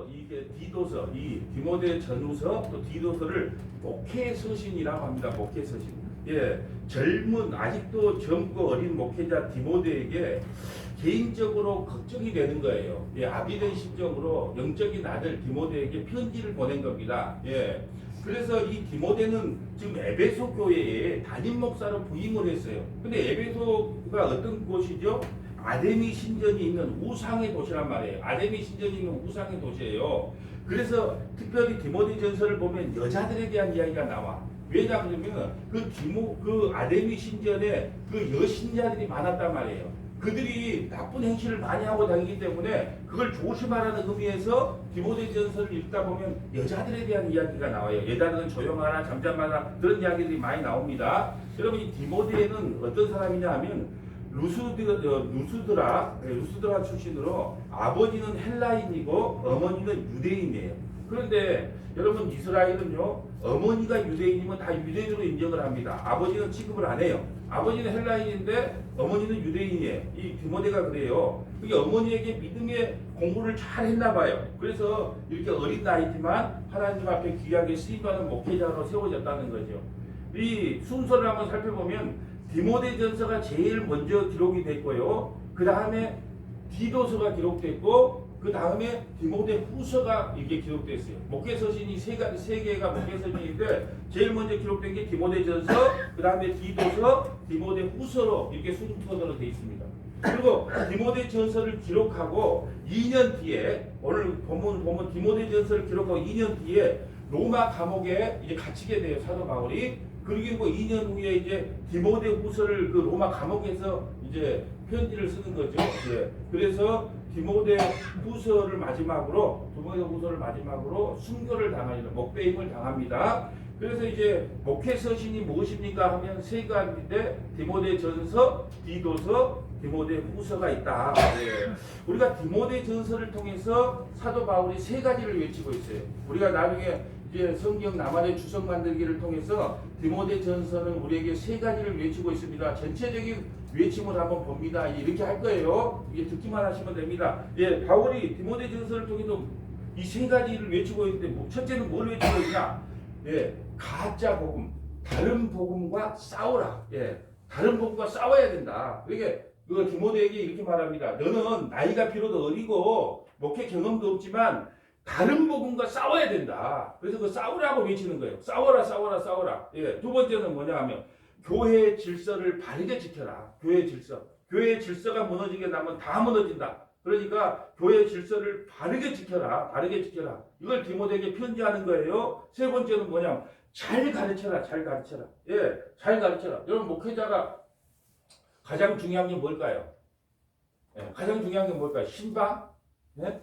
이게 디도서, 이 디모데 전후서 또 디도서를 목회 서신이라고 합니다. 목회 서신. 예, 젊은 아직도 젊고 어린 목회자 디모데에게 개인적으로 걱정이 되는 거예요. 예, 아비된 심정으로 영적인 아들 디모데에게 편지를 보낸 겁니다. 예. 그래서 이 디모데는 지금 에베소 교회에 담임 목사로 부임을 했어요. 근데 에베소가 어떤 곳이죠? 아데미 신전이 있는 우상의 도시란 말이에요. 아데미 신전이 있는 우상의 도시예요. 그래서 특별히 디모데전서를 보면 여자들에 대한 이야기가 나와. 왜냐 그러면 그 아데미 신전에 그 여신자들이 많았단 말이에요. 그들이 나쁜 행실을 많이 하고 다니기 때문에 그걸 조심하라는 의미에서 디모데전서를 읽다 보면 여자들에 대한 이야기가 나와요. 여자들은 조용하라, 잠잠하라, 그런 이야기들이 많이 나옵니다. 여러분, 이 디모데는 어떤 사람이냐 하면 루스드라 출신으로 아버지는 헬라인이고 어머니는 유대인이에요. 그런데 여러분, 이스라엘은요, 어머니가 유대인이면 다 유대인으로 인정을 합니다. 아버지는 취급을 안 해요. 아버지는 헬라인인데 어머니는 유대인이에요. 이 디모데가 그래요. 그게 어머니에게 믿음의 공부를 잘 했나 봐요. 그래서 이렇게 어린 나이지만 하나님 앞에 귀하게 쓰임받는 목회자로 세워졌다는 거죠. 이 순서를 한번 살펴보면 디모데전서가 제일 먼저 기록이 됐고요. 그 다음에 디도서가 기록됐고, 그 다음에 디모데 후서가 이게 기록됐어요. 목회서신이 세 개가 목회서신인데 제일 먼저 기록된 게 디모데전서, 그 다음에 디도서, 디모데 후서로 이렇게 순서대로 되어 있습니다. 그리고 디모데전서를 기록하고 2년 뒤에, 오늘 보면 디모데전서를 기록하고 2년 뒤에 로마 감옥에 이제 갇히게 돼요, 사도 바울이. 그리고 2년 후에 이제 디모데 후서를 그 로마 감옥에서 이제 편지를 쓰는 거죠. 예. 그래서 디모데 후서를 마지막으로 순교를 당하는 목배임을 당합니다. 그래서 이제 목회 서신이 무엇입니까 하면 세 가지인데 디모데전서, 디도서, 디모데 후서가 있다. 예. 우리가 디모데전서를 통해서 사도 바울이 세 가지를 외치고 있어요. 우리가 나중에 이제 성경 나만의 주석 만들기를 통해서 디모데전서는 우리에게 세 가지를 외치고 있습니다. 전체적인 외침을 한번 봅니다. 이렇게 할 거예요. 이게 듣기만 하시면 됩니다. 예, 바울이 디모데전서를 통해서 이 세 가지를 외치고 있는데, 첫째는 뭘 외치고 있냐? 예, 가짜 복음, 다른 복음과 싸우라. 예, 다른 복음과 싸워야 된다. 그러니까 그 디모데에게 이렇게 말합니다. 너는 나이가 비로도 어리고 목회 경험도 없지만 다른 복음과 싸워야 된다. 그래서 그 싸우라고 외치는 거예요. 싸워라, 싸워라, 싸워라. 예, 두 번째는 뭐냐 하면 교회의 질서를 바르게 지켜라. 교회의 질서. 교회의 질서가 무너지게 나면 다 무너진다. 그러니까 교회의 질서를 바르게 지켜라. 바르게 지켜라. 이걸 디모데에게 편지하는 거예요. 세 번째는 뭐냐? 잘 가르쳐라. 잘 가르쳐라. 예, 잘 가르쳐라. 여러분, 목회자가 가장 중요한 게 뭘까요? 예, 가장 중요한 게 뭘까요? 신방? 예?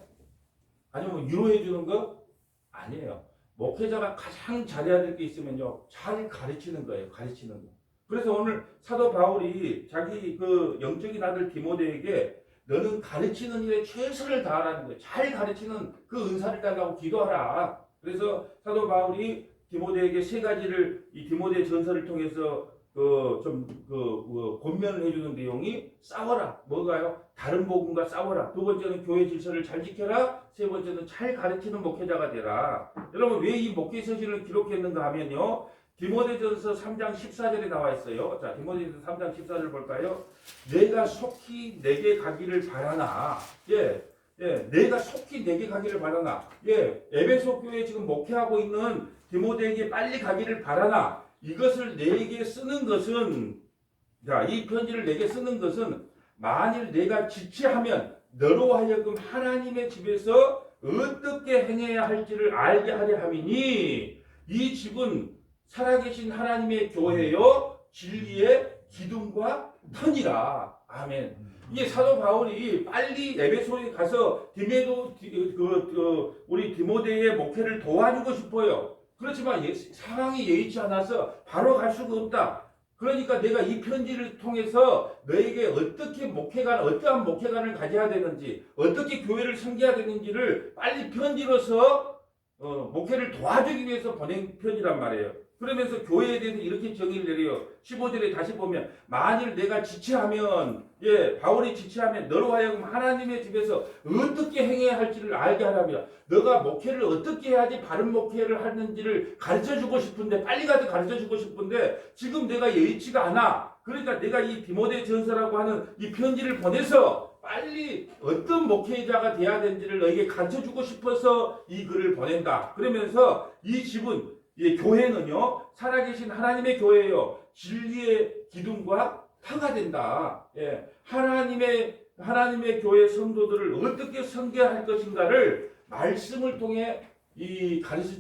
아니면 위로해 주는 거? 아니에요. 목회자가 가장 잘해야 될 게 있으면요, 잘 가르치는 거예요. 가르치는 거. 그래서 오늘 사도 바울이 자기 그 영적인 아들 디모데에게 너는 가르치는 일에 최선을 다하라는 거예요. 잘 가르치는 그 은사를 달라고 기도하라. 그래서 사도 바울이 디모데에게 세 가지를 이 디모데 전서를 통해서 권면을 해주는 내용이 싸워라. 뭐가요? 다른 복음과 싸워라. 두 번째는 교회 질서를 잘 지켜라. 세 번째는 잘 가르치는 목회자가 되라. 여러분, 왜 이 목회 서신을 기록했는가 하면요, 디모데전서 3장 14절에 나와 있어요. 자, 디모데전서 3장 14절 볼까요? 내가 속히 내게 가기를 바라나. 예, 내가 속히 내게 가기를 바라나. 예, 에베소 교회에 지금 목회하고 있는 디모데에게 빨리 가기를 바라나. 이것을 내게 쓰는 것은, 자, 이 편지를 내게 쓰는 것은 만일 내가 지체하면 너로 하여금 하나님의 집에서 어떻게 행해야 할지를 알게 하려 함이니, 이 집은 살아계신 하나님의 교회요 진리의 기둥과 터니라. 아멘. 이게 사도 바울이 빨리 에베소에 가서 우리 디모데의 목회를 도와주고 싶어요. 그렇지만 상황이 예의치 않아서 바로 갈 수가 없다. 그러니까 내가 이 편지를 통해서 너에게 어떠한 목회관을 가져야 되는지, 어떻게 교회를 섬겨야 되는지를 빨리 편지로서 목회를 도와주기 위해서 보낸 편지란 말이에요. 그러면서 교회에 대해서 이렇게 정의를 내려요. 15절에 다시 보면 만일 내가 지체하면 바울이 지체하면 너로 하여금 하나님의 집에서 어떻게 행해야 할지를 알게 하랍니다. 너가 목회를 어떻게 해야지 바른 목회를 하는지를 가르쳐주고 싶은데 빨리 가서 가르쳐주고 싶은데 지금 내가 여의치가 않아. 그러니까 내가 이 디모데 전서라고 하는 이 편지를 보내서 빨리 어떤 목회자가 돼야 되는지를 너에게 가르쳐주고 싶어서 이 글을 보낸다. 그러면서 이 집은 교회는요 살아계신 하나님의 교회예요. 진리의 기둥과 터가 된다. 하나님의 교회 성도들을 어떻게 섬겨할 것인가를 말씀을 통해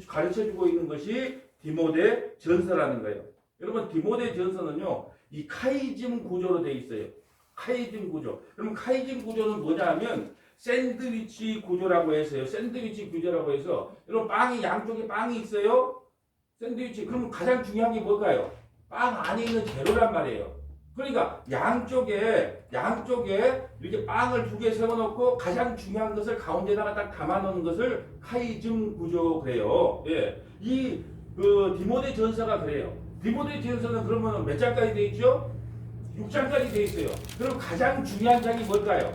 가르쳐주고 있는 것이 디모데 전서라는 거예요. 여러분 디모데 전서는요 이 카이즘 구조로 되어 있어요. 카이즘 구조. 그럼 카이즘 구조는 뭐냐 하면 샌드위치 구조라고 해서요. 샌드위치 구조라고 해서 여러분 양쪽에 빵이 있어요. 샌드위치. 그러면 가장 중요한 게 뭘까요? 빵 안에 있는 재료란 말이에요. 그러니까 양쪽에 이렇게 빵을 2개 세워놓고 가장 중요한 것을 가운데다가 딱 담아놓는 것을 카이즘 구조 그래요. 디모데 전서가 그래요. 디모데 전서는 그러면 몇 장까지 돼 있죠? 6장까지 돼 있어요. 그럼 가장 중요한 장이 뭘까요?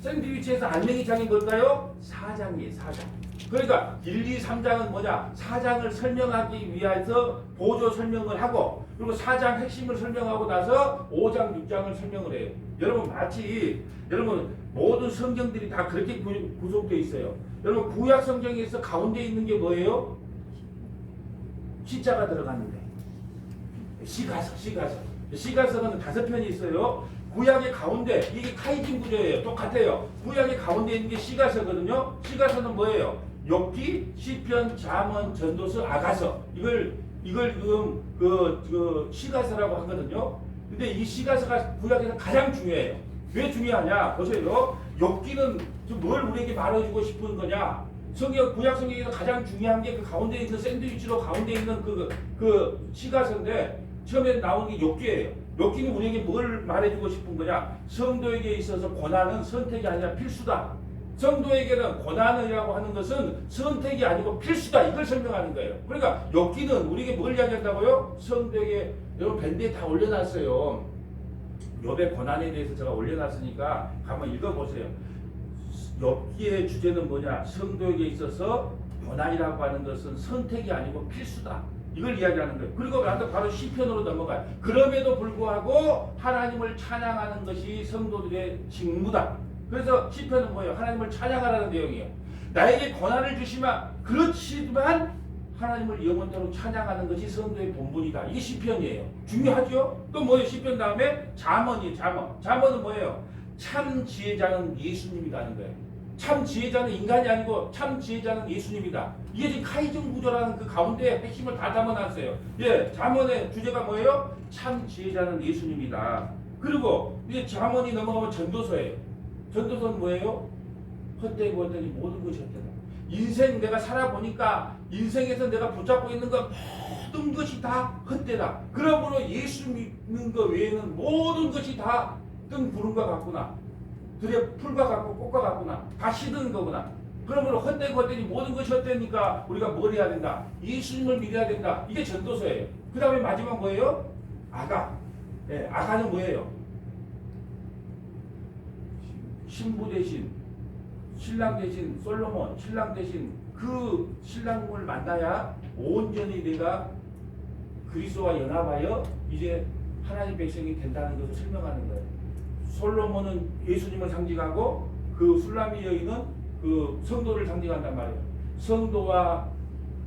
샌드위치에서 안내기 장이 뭘까요? 4장이에요. 4장. 그러니까 1, 2, 3장은 뭐냐? 4장을 설명하기 위해서 보조 설명을 하고 그리고 4장 핵심을 설명하고 나서 5장, 6장을 설명을 해요. 여러분 모든 성경들이 다 그렇게 구성되어 있어요. 여러분 구약 성경에서 가운데 있는 게 뭐예요? 시자가 들어가는데 시가서는 5편이 있어요. 구약의 가운데 이게 카이즘 구조예요. 똑같아요. 구약의 가운데 있는 게 시가서거든요. 시가서는 뭐예요? 욥기, 시편, 잠언, 전도서, 아가서. 이걸 지금 시가서라고 하거든요. 근데 이 시가서가 구약에서 가장 중요해요. 왜 중요하냐? 보세요. 욥기는 뭘 우리에게 말해주고 싶은 거냐? 구약 성경에서 가장 중요한 게 그 가운데 있는 샌드위치로 가운데 있는 그 시가서인데 처음에 나오는 게 욥기예요. 욥기는 우리에게 뭘 말해주고 싶은 거냐? 성도에게 있어서 고난은 선택이 아니라 필수다. 성도에게는 고난이라고 하는 것은 선택이 아니고 필수다. 이걸 설명하는 거예요. 그러니까 욥기는 우리에게 뭘 이야기한다고요? 성도에게 여러분 밴드에 다 올려놨어요. 욥의 고난에 대해서 제가 올려놨으니까 한번 읽어보세요. 욥기의 주제는 뭐냐? 성도에게 있어서 고난이라고 하는 것은 선택이 아니고 필수다. 이걸 이야기하는 거예요. 그리고 나서 바로 시편으로 넘어가요. 그럼에도 불구하고 하나님을 찬양하는 것이 성도들의 직무다. 그래서 시편은 뭐예요? 하나님을 찬양하라는 내용이에요. 나에게 고난을 주시면 그렇지만 하나님을 영원토록 찬양하는 것이 성도의 본분이다. 이게 시편이에요. 중요하죠? 또 뭐예요? 시편 다음에 잠언이에요. 잠언은 뭐예요? 참 지혜자는 예수님이라는 거예요. 참 지혜자는 인간이 아니고 참 지혜자는 예수님이다. 이게 지금 카이즘 구조라는 그 가운데 핵심을 다 담아놨어요. 잠언의 주제가 뭐예요? 참 지혜자는 예수님이다. 그리고 이제 잠언이 넘어가면 전도서예요. 전도서는 뭐예요? 헛되고 헛되니 모든 것이 헛되다. 인생 내가 살아보니까 인생에서 내가 붙잡고 있는 것 모든 것이 다 헛되다. 그러므로 예수 믿는 것 외에는 모든 것이 다 뜬 구름과 같구나. 들의 풀과 같고 꽃과 같구나. 다 시드는 거구나. 그러므로 헛되고 헛되니 모든 것이 헛되니까 우리가 뭘 해야 된다? 예수님을 믿어야 된다. 이게 전도서예요. 그 다음에 마지막 뭐예요? 아가. 아가는 뭐예요? 신부 대신 신랑 대신 솔로몬 신랑 대신 그 신랑을 만나야 온전히 내가 그리스도와 연합하여 이제 하나님 백성이 된다는 것을 설명하는 거예요. 솔로몬은 예수님을 상징하고 그 술라미 여인은 그 성도를 상징한단 말이에요. 성도와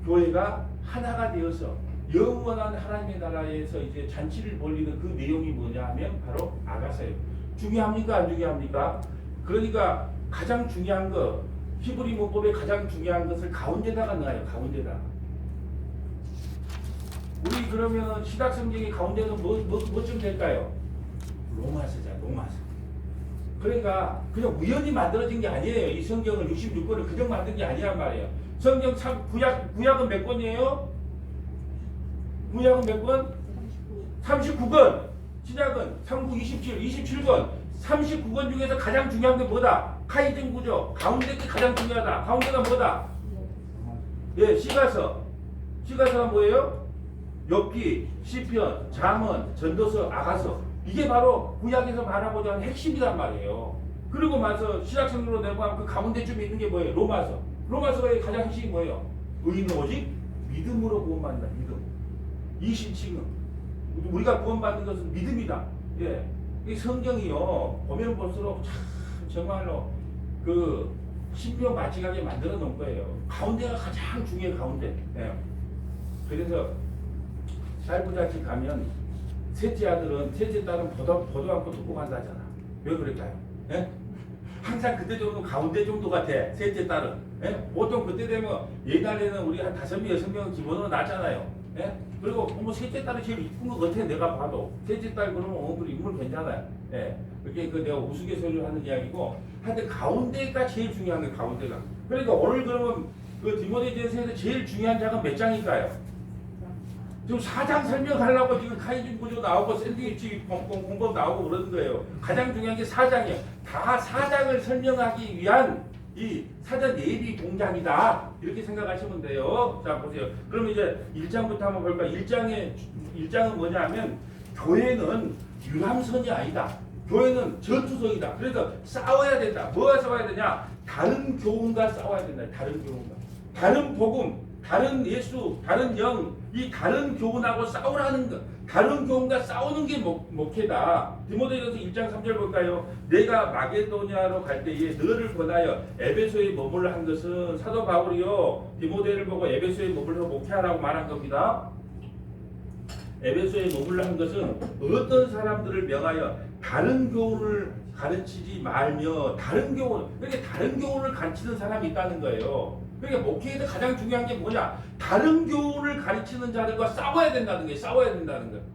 교회가 하나가 되어서 영원한 하나님의 나라에서 이제 잔치를 벌리는 그 내용이 뭐냐 하면 바로 아가서예요. 중요합니까? 안 중요합니까? 그러니까 가장 중요한 거 히브리 문법의 가장 중요한 것을 가운데다가 넣어요. 가운데다. 우리 그러면 신약 성경의 가운데는 뭐쯤 될까요? 로마서잖아. 로마서. 그러니까 그냥 우연히 만들어진 게 아니에요. 이 성경을 66권을 그냥 만든 게 아니란 말이에요. 성경 참 구약은 몇 권이에요? 구약은 몇 권? 39권. 신약은 39, 27권. 39권 중에서 가장 중요한 게 뭐다? 카이즘 구조. 가운데 게 가장 중요하다. 가운데가 뭐다? 시가서. 시가서가 뭐예요? 욥기, 시편, 잠언, 전도서, 아가서 이게 바로 구약에서 말하고자 하는 핵심이란 말이에요. 그리고 나서 신약성경으로 내보면 그 가운데쯤에 있는 게 뭐예요? 로마서. 로마서의 가장 핵심이 뭐예요? 의인은 오직 믿음으로 구원받는다. 믿음. 이 신칭은 우리가 구원받는 것은 믿음이다. 예. 이 성경이요 보면 볼수록 참 정말로 그 신묘마직하게 만들어 놓은 거예요. 가운데가 가장 중요해요. 가운데. 예. 그래서 살부자집 가면 셋째 아들은 셋째 딸은 보도 않고 듣고 간다잖아. 왜 그럴까요? 예? 항상 그때 정도 가운데 정도 같아. 셋째 딸은. 예? 보통 그때 되면 옛날에는 우리 한 5명, 6명은 기본으로 낳잖아요. 예? 그리고 뭐 셋째 딸이 제일 이쁜 것 같아. 내가 봐도 셋째 딸 그러면 그 인물 괜찮아요. 예. 그게 그 내가 우스갯소리로 하는 이야기고, 하여튼 가운데가 제일 중요한 거예요. 가운데가. 그러니까 오늘 그러면 그 디모데전서에서 제일 중요한 장은 몇 장일까요? 지금 4장 설명하려고 지금 카이준 구조 나오고 샌드위치 공법 나오고 그러는 거예요. 가장 중요한 게 4장이에요. 다 4장을 설명하기 위한 이 사전 예비 공장이다. 이렇게 생각하시면 돼요. 자, 보세요. 그럼 이제 1장부터 한번 볼까요? 1장은 뭐냐 하면 교회는 유람선이 아니다. 교회는 전투성이다. 그래서 싸워야 된다. 뭐가 싸워야 되냐? 다른 교훈과 싸워야 된다. 다른 교훈과. 다른 복음, 다른 예수, 다른 영, 이 다른 교훈하고 싸우라는 것. 다른 교훈과 싸우는 게 목회다. 디모데전서 1장 3절 볼까요? 내가 마게도냐로 갈 때에 너를 권하여 에베소에 머물러 한 것은 사도 바울이요 디모데를 보고 에베소에 머물러 목회하라고 말한 겁니다. 에베소에 머물러 한 것은 어떤 사람들을 명하여 다른 교훈을 가르치지 말며 다른 교훈, 그러니까 다른 교훈을 가르치는 사람이 있다는 거예요. 그러니까 목회에서 가장 중요한 게 뭐냐? 다른 교훈을 가르치는 자들과 싸워야 된다는 게 싸워야 된다는 거예요.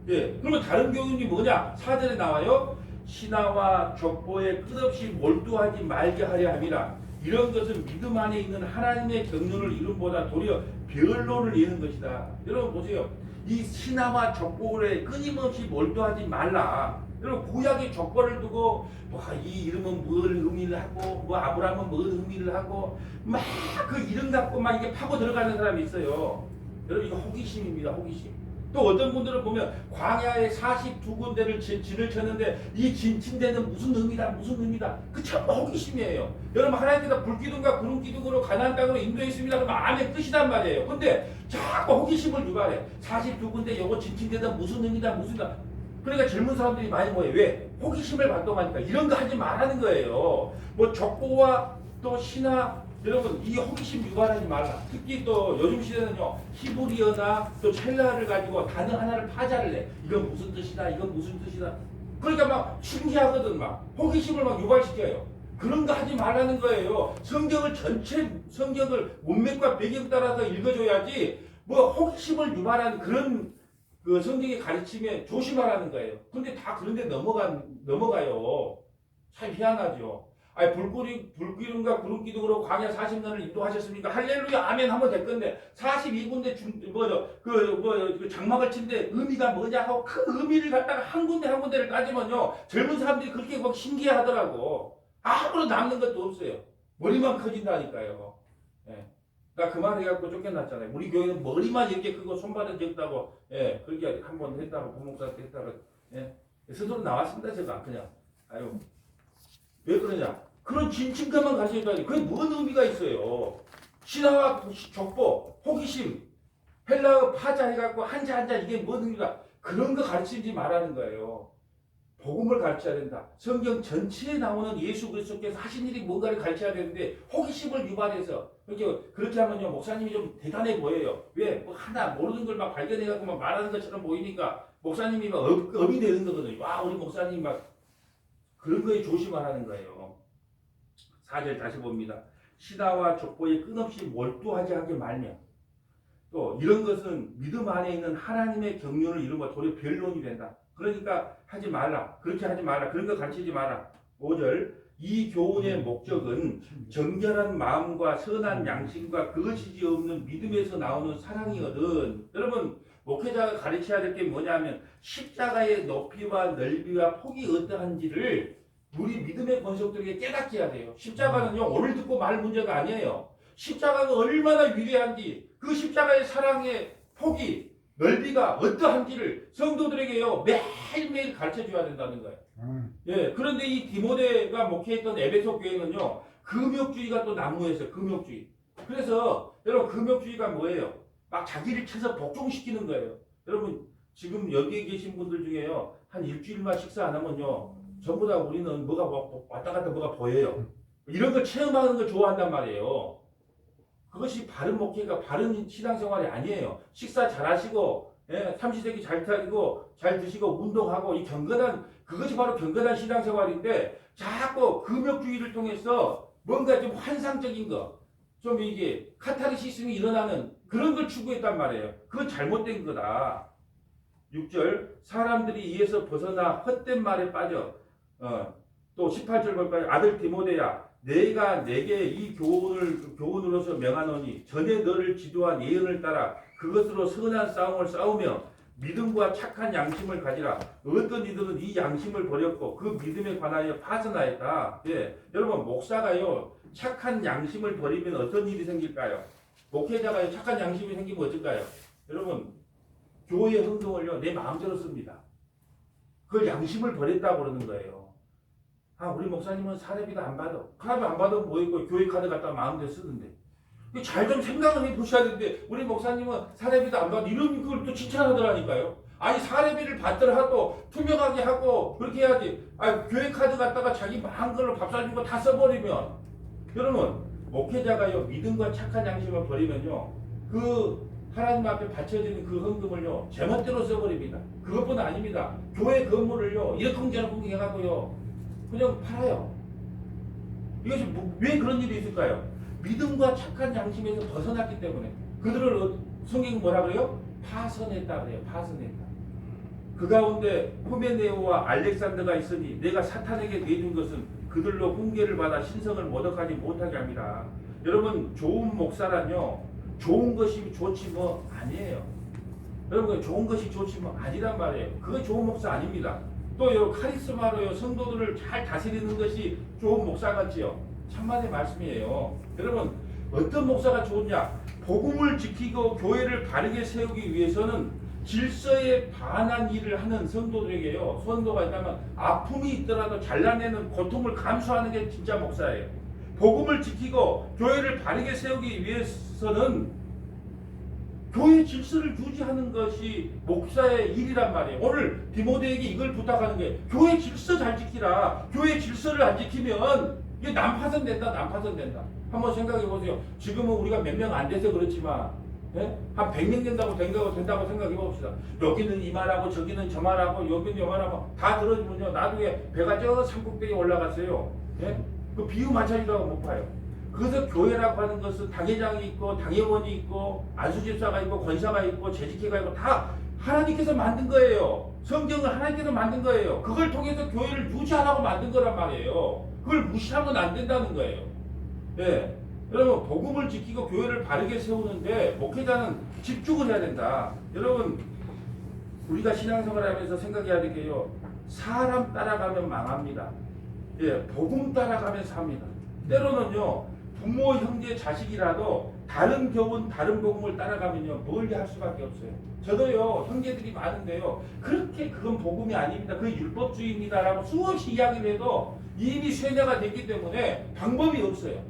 예. 그러면 다른 교훈이 뭐냐? 4절에 나와요. 신하와 족보에 끝없이 몰두하지 말게 하려 함이라. 이런 것은 믿음 안에 있는 하나님의 경륜을 이름보다 도리어 변론을 이는 것이다. 여러분 보세요. 이 신하와 족보에 끊임없이 몰두하지 말라. 여러분 구약의 족보를 두고 이 이름은 뭘 의미를 하고 아브라함은 뭘 의미를 하고 막 그 이름 갖고 막 이게 파고 들어가는 사람이 있어요. 여러분 이거 호기심입니다. 호기심. 또 어떤 분들은 보면 광야에 42군데를 진을 쳤는데 이 진침대는 무슨 의미다 무슨 의미다. 그 참 호기심이에요. 여러분 하나님께서 불기둥과 구름기둥으로 가나안 땅으로 인도했습니다. 그러면 아멘 뜻이란 말이에요. 근데 자꾸 호기심을 유발해. 42군데 요거 진침대는 무슨 의미다 무슨 의미다. 그러니까 젊은 사람들이 많이 뭐예요? 왜? 호기심을 발동하니까 이런 거 하지 말라는 거예요. 뭐 족보와 또 신화 여러분 이 호기심 유발하지 말라. 특히 또 요즘 시대는요 히브리어나 또 첼라를 가지고 단어 하나를 파자를 내. 이건 무슨 뜻이다 이건 무슨 뜻이다. 그러니까 막 신기하거든. 막 호기심을 막 유발시켜요. 그런 거 하지 말라는 거예요. 성경을 전체 성경을 문맥과 배경 따라서 읽어줘야지 뭐 호기심을 유발하는 그런 그 성경의 가르침에 조심하라는 거예요. 근데 다 그런데 넘어가요. 참 희한하죠. 아니 불기둥과 구름기둥으로 광야 40년을 인도하셨습니까? 할렐루야 아멘 하면 될 건데 42군데 그 장막을 친데 의미가 뭐냐 하고 큰 의미를 갖다가 한 군데 한 군데를 따지면요 젊은 사람들이 그렇게 막 신기해하더라고. 아무런 남는 것도 없어요. 머리만 커진다니까요. 예. 나 그 말 해갖고 쫓겨났잖아요. 우리 교회는 머리만 이렇게 크고 손발은 적다고 예 그렇게 한번 했다고 부목사한테 했다가 예 스스로 나왔습니다. 제가 그냥 아유 왜 그러냐? 그런 진침감만 가지고 있다니 그게 뭔 의미가 있어요? 신화와 족보, 호기심, 헬라어 파자 해갖고 한자 이게 뭔 의미가? 그런 거 가르치지 말라는 거예요. 복음을 가르쳐야 된다. 성경 전체에 나오는 예수 그리스도께서 하신 일이 뭔가를 가르쳐야 되는데 호기심을 유발해서 그렇게 하면요 목사님이 좀 대단해 보여요. 왜? 뭐 하나 모르는 걸 막 발견해갖고 막 말하는 것처럼 보이니까 목사님이 막 업이 되는 거거든요. 와 우리 목사님 막 그런 거에 조심하라는 거예요. 4절 다시 봅니다. 신하와 족보에 끊없이 몰두하지 않게 말며 또 이런 것은 믿음 안에 있는 하나님의 경륜을 이루고 도리어 변론이 된다. 그러니까 하지 말라. 그렇게 하지 말라. 그런 거 가르치지 마라. 5절 이 교훈의 목적은 정결한 마음과 선한 양심과 거짓이 없는 믿음에서 나오는 사랑이거든. 여러분 목회자가 가르쳐야 될 게 뭐냐면 십자가의 높이와 넓이와 폭이 어떠한지를 우리 믿음의 권속들에게 깨닫게 해야 돼요. 십자가는요 오늘 듣고 말 문제가 아니에요. 십자가가 얼마나 위대한지 그 십자가의 사랑의 폭이 넓이가 어떠한지를 성도들에게요 매일매일 가르쳐 줘야 된다는 거예요. 예, 그런데 이 디모데가 목회했던 에베소 교회는요 금욕주의가 또 난무했어요. 금욕주의. 그래서 여러분 금욕주의가 뭐예요? 막 자기를 쳐서 복종시키는 거예요. 여러분 지금 여기에 계신 분들 중에요 한 일주일만 식사 안 하면요 전부 다 우리는 뭐가 왔다 갔다 뭐가 보여요. 이런 걸 체험하는 걸 좋아한단 말이에요. 그것이 바른 목회가 바른 신앙생활이 아니에요. 식사 잘 하시고 예, 삼시세끼 잘 타고 잘 드시고 운동하고 이 경건한 그것이 바로 경건한 신앙생활인데 자꾸 금욕주의를 통해서 뭔가 좀 환상적인 거 좀 이게 카타르시즘이 일어나는 그런 걸 추구했단 말이에요. 그건 잘못된 거다. 6절 사람들이 이에서 벗어나 헛된 말에 빠져 또 18절 볼까요? 아들 디모데야 내가 내게 이 교훈으로서 명하노니 전에 너를 지도한 예언을 따라 그것으로 선한 싸움을 싸우며 믿음과 착한 양심을 가지라. 어떤 이들은 이 양심을 버렸고 그 믿음에 관하여 파선하였다. 예, 여러분 목사가요 착한 양심을 버리면 어떤 일이 생길까요? 목회자가요 착한 양심이 생기면 어떨까요? 여러분 교회 행동을요 내 마음대로 씁니다. 그걸 양심을 버렸다고 그러는 거예요. 아 우리 목사님은 사례비도 안 받아. 사례비 안 받으면 뭐 있고 교회 카드 갖다 마음대로 쓰는데 잘 좀 생각을 해보셔야 되는데 우리 목사님은 사례비도 안 받아 이런 걸 또 칭찬하더라니까요. 아니 사례비를 받더라도 투명하게 하고 그렇게 해야지. 아 교회 카드 갖다가 자기 마음 걸로 밥 사준 거 다 써버리면 여러분 목회자가요 믿음과 착한 양심을 버리면요 그 하나님 앞에 바쳐지는 그 헌금을요 제멋대로 써버립니다. 그것뿐 아닙니다. 교회 건물을요 이러쿵저러쿵 해가고요 그냥 팔아요. 이것이 왜 그런 일이 있을까요? 믿음과 착한 양심에서 벗어났기 때문에. 그들을 성경이 뭐라 그래요? 파선했다 그래요. 파선했다. 그 가운데 후메네오와 알렉산더가 있으니 내가 사탄에게 내준 것은 그들로 훈계를 받아 신성을 모독하지 못하게 합니다. 여러분 좋은 목사란요 좋은 것이 좋지 뭐 아니에요. 여러분 좋은 것이 좋지 뭐 아니란 말이에요. 그거 좋은 목사 아닙니다. 또 카리스마로요 성도들을 잘 다스리는 것이 좋은 목사 같지요. 참만의 말씀이에요. 여러분 어떤 목사가 좋으냐? 복음을 지키고 교회를 바르게 세우기 위해서는 질서에 반한 일을 하는 성도들에게요. 성도가 있다면 아픔이 있더라도 잘라내는 고통을 감수하는 게 진짜 목사예요. 복음을 지키고 교회를 바르게 세우기 위해서는 교회 질서를 유지하는 것이 목사의 일이란 말이에요. 오늘 디모데에게 이걸 부탁하는 게 교회 질서 잘 지키라. 교회 질서를 안 지키면 이게 난파선된다. 난파선된다. 한번 생각해 보세요. 지금은 우리가 몇 명 안 돼서 그렇지만 예? 한 100명 된다고 생각해 봅시다. 여기는 이만하고 저기는 저만하고 여기는 요만하고 다 들어주면요 나중에 배가 저 산꼭대기에 올라갔어요. 예? 그 비유 마찬가지라고 못 봐요. 그래서 교회라고 하는 것은 당회장이 있고 당회원이 있고 안수집사가 있고 권사가 있고 재직회가 있고 다 하나님께서 만든 거예요. 성경을 하나님께서 만든 거예요. 그걸 통해서 교회를 유지하라고 만든 거란 말이에요. 그걸 무시하면 안 된다는 거예요. 예. 여러분 복음을 지키고 교회를 바르게 세우는데 목회자는 집중을 해야 된다. 여러분 우리가 신앙생활하면서 생각해야 될 게요. 사람 따라가면 망합니다. 예, 복음 따라가면서 합니다. 때로는요 부모, 형제, 자식이라도 다른 교훈, 다른 복음을 따라가면요 멀리 할 수밖에 없어요. 저도요 형제들이 많은데요 그렇게 그건 복음이 아닙니다. 그게 율법주의입니다라고 수없이 이야기를 해도 이미 쇠뇌가 됐기 때문에 방법이 없어요.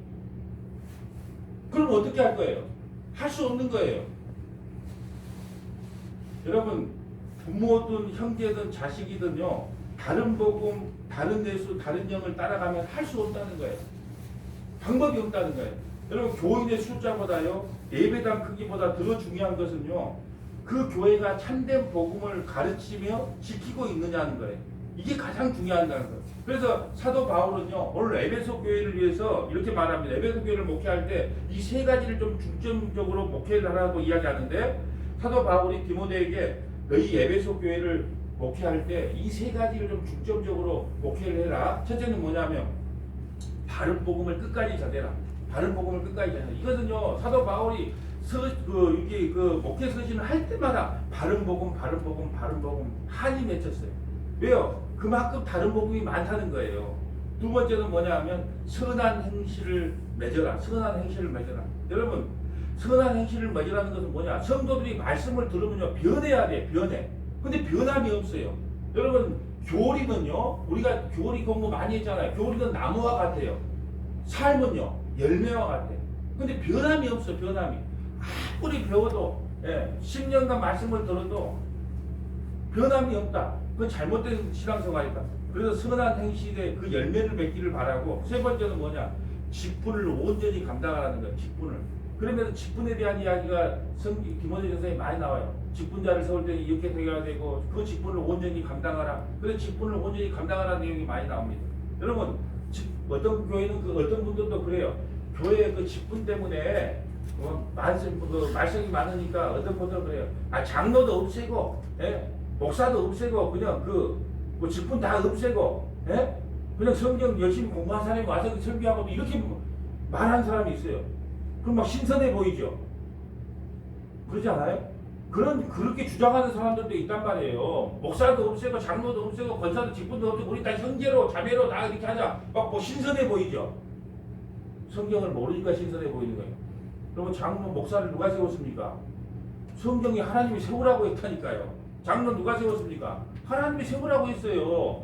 그럼 어떻게 할 거예요? 할 수 없는 거예요. 여러분 부모든 형제든 자식이든요 다른 복음, 다른 예수, 다른 영을 따라가면 할 수 없다는 거예요. 방법이 없다는 거예요. 여러분 교인의 숫자보다요 예배당 크기보다 더 중요한 것은요 그 교회가 참된 복음을 가르치며 지키고 있느냐는 거예요. 이게 가장 중요하다는 거예요. 그래서 사도 바울은요 오늘 에베소 교회를 위해서 이렇게 말합니다. 에베소 교회를 목회할 때 이 세 가지를 좀 중점적으로 목회를 하라고 이야기하는데 사도 바울이 디모데에게 너희 에베소 교회를 목회할 때 이 세 가지를 좀 중점적으로 목회를 해라. 첫째는 뭐냐면 바른 복음을 끝까지 전해라. 바른 복음을 끝까지 전해라. 이것은요 사도 바울이 목회 서신을 할 때마다 바른 복음 한이 맺혔어요. 왜요? 그만큼 다른 복음이 많다는 거예요. 두 번째는 뭐냐면 선한 행실을 맺어라. 선한 행실을 맺어라. 여러분 선한 행실을 맺으라는 것은 뭐냐? 성도들이 말씀을 들으면요 변해야 돼. 변해. 근데 변함이 없어요. 여러분 교리는요 우리가 교리 공부 많이 했잖아요. 교리는 나무와 같아요. 삶은요 열매와 같아요. 근데 변함이 없어. 변함이 아무리 배워도 10년간 말씀을 들어도 변함이 없다. 그건 잘못된 신앙생활이다. 그래서 선한 행실의 그 열매를 맺기를 바라고, 세 번째는 뭐냐? 직분을 온전히 감당하라는 거예요. 직분을. 그러면 직분에 대한 이야기가 김원희 전생에 많이 나와요. 직분자를 세울 때 이렇게 되어야 되고 그 직분을 온전히 감당하라. 그래서 직분을 온전히 감당하라는 내용이 많이 나옵니다. 여러분 어떤 교회는 어떤 분들도 그래요. 교회 그 직분 때문에 말썽이 많으니까 어떤 분들은 그래요. 장로도 없애고 목사도 없애고 그냥 뭐 직분 다 없애고 그냥 성경 열심히 공부한 사람이 와서 설교하고 이렇게 말하는 사람이 있어요. 그럼 막 신선해 보이죠. 그러지 않아요? 그렇게 주장하는 사람들도 있단 말이에요. 목사도 없애고 장로도 없애고 권사도 직분도 없애고 우리 다 형제로 자매로 다 이렇게 하자. 막 뭐 신선해 보이죠. 성경을 모르니까 신선해 보이는 거예요. 그러면 장로 목사를 누가 세웠습니까? 성경이 하나님이 세우라고 했다니까요. 장로 누가 세웠습니까? 하나님이 세우라고 했어요.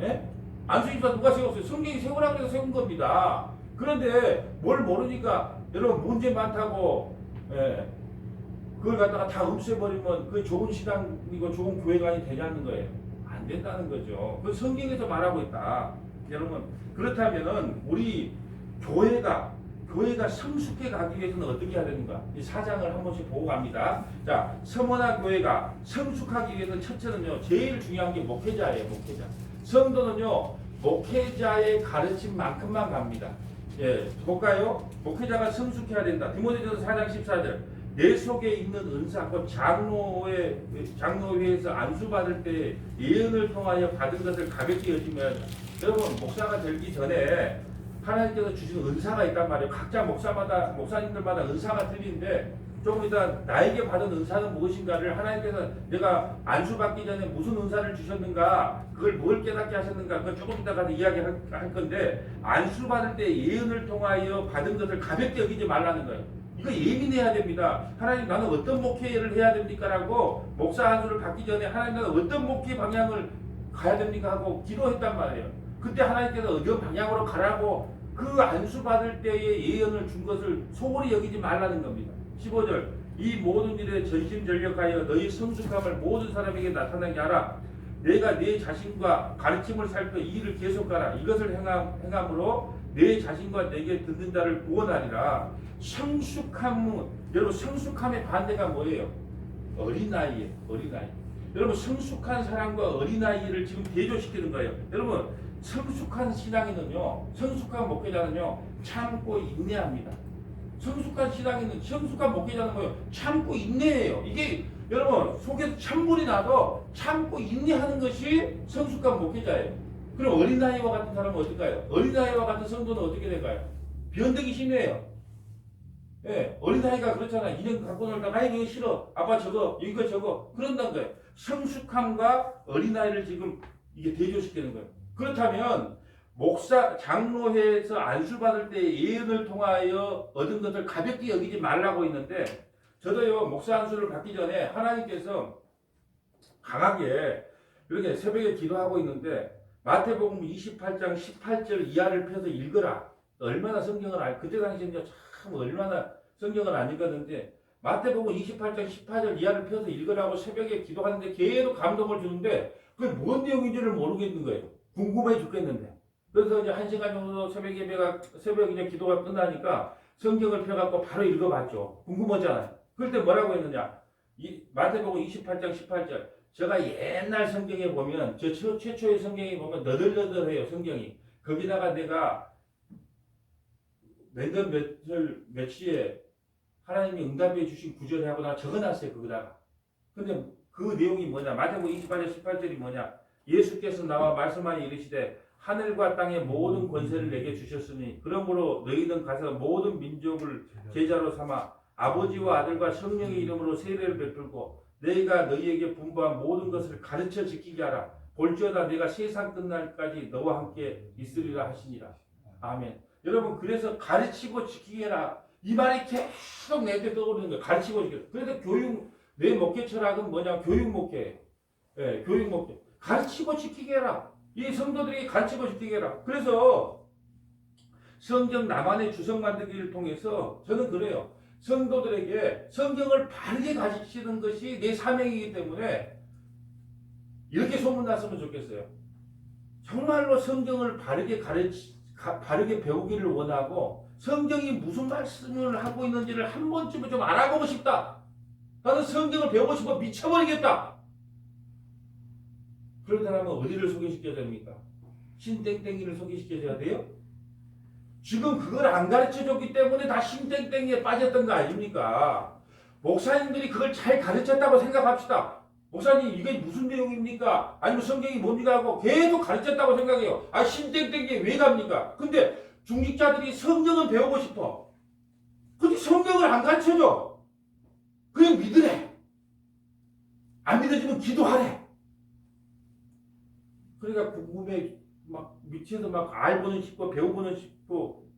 안수집사 누가 세웠어요? 성경이 세우라고 해서 세운 겁니다. 그런데 뭘 모르니까 여러분 문제 많다고 그걸 갖다가 다 없애버리면 그 좋은 신앙이고 좋은 교회관이 되냐는 거예요. 안 된다는 거죠. 그 성경에서 말하고 있다. 여러분 그렇다면은 우리 교회가 성숙해 가기 위해서는 어떻게 해야 되는가? 이 사장을 한 번씩 보고 갑니다. 자, 서머나 교회가 성숙하기 위해서는 첫째는요, 제일 중요한 게 목회자예요, 목회자. 성도는요, 목회자의 가르침만큼만 갑니다. 볼까요? 목회자가 성숙해야 된다. 디모데전서 4장 14절. 내 속에 있는 은사, 그 장로회에서 안수받을 때 예언을 통하여 받은 것을 가볍게 여기면, 여러분 목사가 되기 전에 하나님께서 주신 은사가 있단 말이에요. 각자 목사님들마다 은사가 틀린데 조금 이따 나에게 받은 은사는 무엇인가를 하나님께서 내가 안수받기 전에 무슨 은사를 주셨는가, 그걸 뭘 깨닫게 하셨는가, 그걸 조금 이따 가서 이야기할 건데, 안수받을 때 예언을 통하여 받은 것을 가볍게 여기지 말라는 거예요. 이거 예민해야 됩니다. 하나님 나는 어떤 목회를 해야 됩니까? 라고 목사 안수를 받기 전에 하나님 나는 어떤 목회 방향을 가야 됩니까? 하고 기도했단 말이에요. 그때 하나님께서 어떤 방향으로 가라고 그 안수 받을 때의 예언을 준 것을 소홀히 여기지 말라는 겁니다. 15절. 이 모든 일에 전심전력하여 너희 성숙함을 모든 사람에게 나타나게 하라. 내가 내 자신과 가르침을 살펴 이 일을 계속하라. 이것을 행함으로 내 자신과 내게 듣는 자를 구원하리라. 성숙함은, 여러분 성숙함의 반대가 뭐예요? 어린아이예요. 어린아이. 여러분 성숙한 사람과 어린아이를 지금 대조시키는 거예요. 여러분 성숙한 신앙인은요, 성숙한 목회자는요, 참고 인내합니다. 성숙한 목회자는 뭐예요? 참고 인내해요. 이게 여러분 속에서 찬물이 나도 참고 인내하는 것이 성숙한 목회자예요. 그럼 어린아이와 같은 사람은 어떨까요? 어린아이와 같은 성도는 어떻게 될까요? 변덕이 심해요. 어린아이가 그렇잖아. 인형 갖고 놀다가 이거 싫어. 아빠 저거 이거 저거 그런다는 거예요. 성숙함과 어린아이를 지금 이게 대조시키는 거예요. 그렇다면 장로회에서 안수받을 때 예언을 통하여 얻은 것을 가볍게 여기지 말라고 했는데, 저도요 목사 안수를 받기 전에 하나님께서 강하게 이렇게 새벽에 기도하고 있는데, 마태복음 28장 18절 이하를 펴서 읽어라. 얼마나 성경을 그때 당시에는 참 얼마나 성경을 안 읽었는데, 마태복음 28장 18절 이하를 펴서 읽으라고 새벽에 기도하는데 계속 감동을 주는데 그게 뭔 내용인지를 모르겠는 거예요. 궁금해 죽겠는데. 그래서 이제 1시간 정도 새벽 이제 기도가 끝나니까 성경을 펴갖고 바로 읽어봤죠. 궁금하잖아요. 그럴 때 뭐라고 했느냐? 마태복음 28장 18절. 제가 옛날 성경에 보면, 최초의 성경에 보면 너덜너덜해요, 성경이. 거기다가 내가 몇 시에 하나님이 응답해 주신 구절을 하고 나 적어놨어요, 거기다가. 근데 그 내용이 뭐냐? 마태복음 28장 18절이 뭐냐? 예수께서 나와 말씀하여 이르시되 하늘과 땅의 모든 권세를 내게 주셨으니 그러므로 너희는 가서 모든 민족을 제자로 삼아 아버지와 아들과 성령의 이름으로 세례를 베풀고 너희가 너희에게 분부한 모든 것을 가르쳐 지키게 하라. 볼지어다 내가 세상 끝날까지 너와 함께 있으리라 하시니라. 아멘. 여러분 그래서 가르치고 지키게 해라. 이 말이 계속 내한테 떠오르는 거예요. 가르치고 싶어요. 그래서 내 목회 철학은 뭐냐? 교육 목회. 예, 교육 목회. 가르치고 지키게 해라. 이 성도들에게 가르치고 지키게 해라. 그래서 성경 나만의 주석 만들기를 통해서 저는 그래요. 성도들에게 성경을 바르게 가르치는 것이 내 사명이기 때문에 이렇게 소문났으면 좋겠어요. 정말로 성경을 바르게 배우기를 원하고 성경이 무슨 말씀을 하고 있는지를 한 번쯤은 좀 알아보고 싶다. 나는 성경을 배우고 싶어 미쳐버리겠다. 그러다면 어디를 소개시켜야 됩니까? 신땡땡이를 소개시켜줘야 돼요? 지금 그걸 안 가르쳐줬기 때문에 다 신땡땡이에 빠졌던 거 아닙니까? 목사님들이 그걸 잘 가르쳤다고 생각합시다. 목사님 이게 무슨 내용입니까? 아니면 성경이 뭡니까 하고 계속 가르쳤다고 생각해요. 아 신땡땡이에 왜 갑니까? 근데 중직자들이 성경을 배우고 싶어. 근데 성경을 안 가르쳐줘. 그냥 믿으래. 안 믿어지면 기도하래. 그러니까 궁금해 막 밑에서 막 알고는 싶고 배우고는 싶고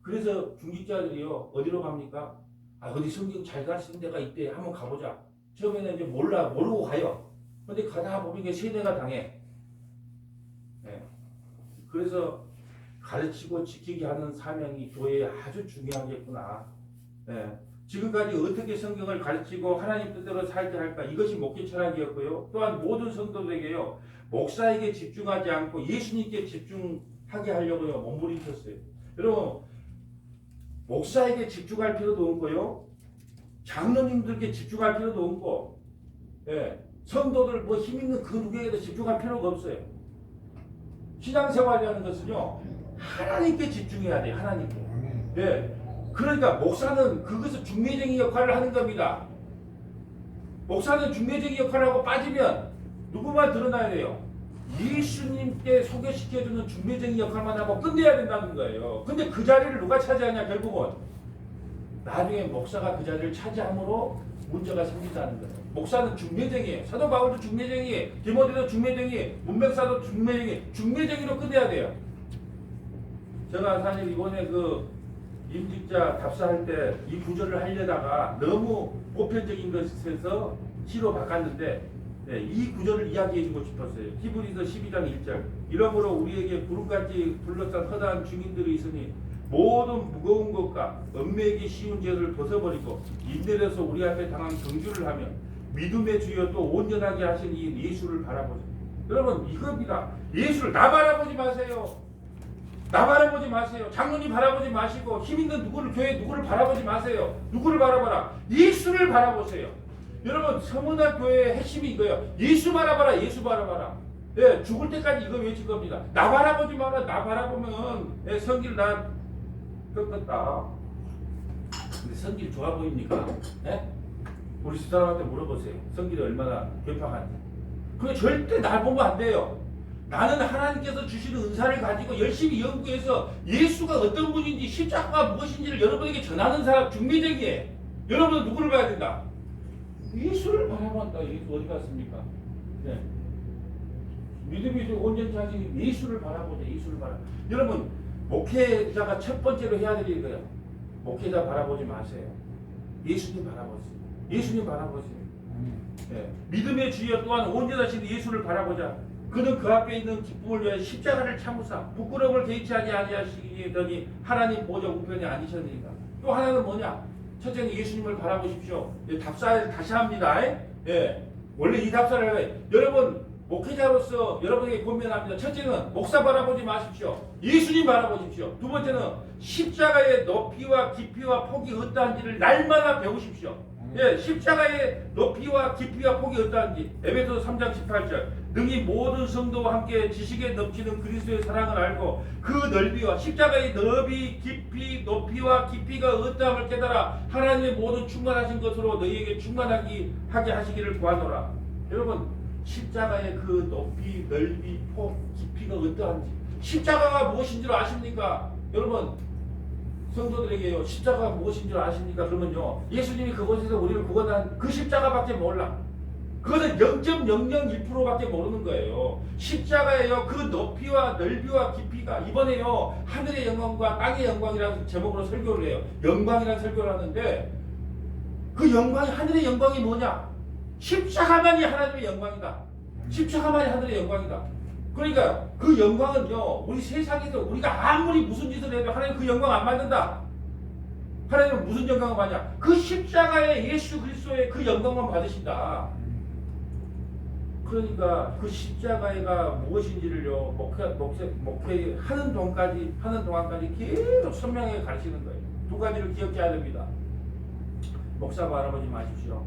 그래서 중직자들이요 어디로 갑니까? 아 어디 성경 잘 가르치는 데가 있대 한번 가보자. 처음에는 이제 모르고 가요. 근데 가다 보면 세뇌가 당해. 네. 그래서 가르치고 지키게 하는 사명이 교회에 아주 중요하겠구나. 네. 지금까지 어떻게 성경을 가르치고 하나님 뜻대로 살게 할까 이것이 목회 철학이었고요. 또한 모든 성도들에게요 목사에게 집중하지 않고 예수님께 집중하게 하려고요 몸부림쳤어요. 여러분 목사에게 집중할 필요도 없고요 장로님들께 집중할 필요도 없고 예, 성도들 뭐 힘있는 그 누구에게도 집중할 필요가 없어요. 신앙생활이라는 것은요 하나님께 집중해야 돼요. 하나님께. 예. 그러니까 목사는 그것을 중매쟁이 역할을 하는 겁니다. 목사는 중매쟁이 역할을 하고 빠지면 누구만 드러나야 돼요? 예수님께 소개시켜주는 중매쟁이 역할만 하고 끝내야 된다는 거예요. 근데 그 자리를 누가 차지하냐 결국은 나중에 목사가 그 자리를 차지함으로 문제가 생긴다는 거예요. 목사는 중매쟁이에요. 사도 바울도 중매쟁이에요. 디모데도 중매쟁이에요. 문명사도 중매쟁이로 끝내야 돼요. 제가 사실 이번에 그 임직자 답사할 때 이 구절을 하려다가 너무 보편적인 것에서 시로 바꿨는데 네, 이 구절을 이야기해주고 싶었어요. 히브리서 12장 1절 이러므로 우리에게 구름같이 둘러싼 허다한 증인들이 있으니 모든 무거운 것과 얽매이기 쉬운 죄를 벗어버리고 인내로서 우리 앞에 당한 경주를 하며 믿음의 주여 또 온전하게 하신 이 예수를 바라보세요. 여러분 이겁니다. 예수를 나 바라보지 마세요. 나 바라보지 마세요. 장로님 바라보지 마시고 힘있는 교회 누구를 바라보지 마세요. 누구를 바라봐라? 예수를 바라보세요. 여러분 서문화 교회의 핵심이 이거예요. 예수 바라봐라. 예수 바라봐라. 예, 죽을 때까지 이거 외칠 겁니다. 나 바라보지 마라. 나 바라보면 예, 성길 나 꺾었다. 근데 성길 좋아 보입니까? 예? 우리 집사람한테 물어보세요. 성길이 얼마나 괴팍한지. 그게 절대 날 보면 안 돼요. 나는 하나님께서 주시는 은사를 가지고 열심히 연구해서 예수가 어떤 분인지 십자가가 무엇인지를 여러분에게 전하는 사람 중매쟁이에요. 여러분은 누구를 봐야 된다? 예수를 바라본다. 예수 어디 갔습니까? 네. 믿음이 온전치 하신 예수를 바라보자. 예수를 바라. 여러분 목회자가 첫 번째로 해야 될 일이에요. 목회자 바라보지 마세요. 예수님 바라보세요. 예수님 바라보세요. 네. 믿음의 주여 또한 온전하신 예수를 바라보자. 그는 그 앞에 있는 기쁨을 위하여 십자가를 참으사 부끄러움을 개의치 아니하시더니 하나님 보좌 우편에 앉으셨으니까. 또 하나는 뭐냐? 첫째는 예수님을 바라보십시오. 예, 답사를 다시 합니다. 예. 원래 이 답사를 해요. 여러분 목회자로서 여러분에게 권면합니다. 첫째는 목사 바라보지 마십시오. 예수님 바라보십시오. 두 번째는 십자가의 높이와 깊이와 폭이 어떠한지를 날마다 배우십시오. 예, 십자가의 높이와 깊이와 폭이 어떠한지. 에베소서 3장 18절 능히 모든 성도와 함께 지식에 넘치는 그리스도의 사랑을 알고 그 넓이와 십자가의 넓이 깊이 높이와 깊이가 어떠함을 깨달아 하나님의 모든 충만하신 것으로 너희에게 충만하게 하시기를 구하노라. 여러분 십자가의 그 높이 넓이 폭 깊이가 어떠한지 십자가가 무엇인 줄 아십니까? 여러분 성도들에게요 십자가가 무엇인 줄 아십니까? 그러면요 예수님이 그곳에서 우리를 구원한 그 십자가밖에 몰라. 그거는 0.001%밖에 모르는 거예요. 십자가예요. 그 높이와 넓이와 깊이가 이번에요 하늘의 영광과 땅의 영광이라는 제목으로 설교를 해요. 영광이라는 설교를 하는데 그 영광이 하늘의 영광이 뭐냐? 십자가만이 하나님의 영광이다. 십자가만이 하늘의 영광이다. 그러니까 그 영광은요 우리 세상에서 우리가 아무리 무슨 짓을 해도 하나님 그 영광 안 받는다. 하나님은 무슨 영광을 받냐? 그 십자가의 예수 그리스도의 그 영광만 받으신다. 그러니까 그 십자가가 무엇인지를요 목회하는 동안까지 계속 선명하게 가르치는 거예요. 두 가지를 기억해야 됩니다. 목사 바라보지 마십시오.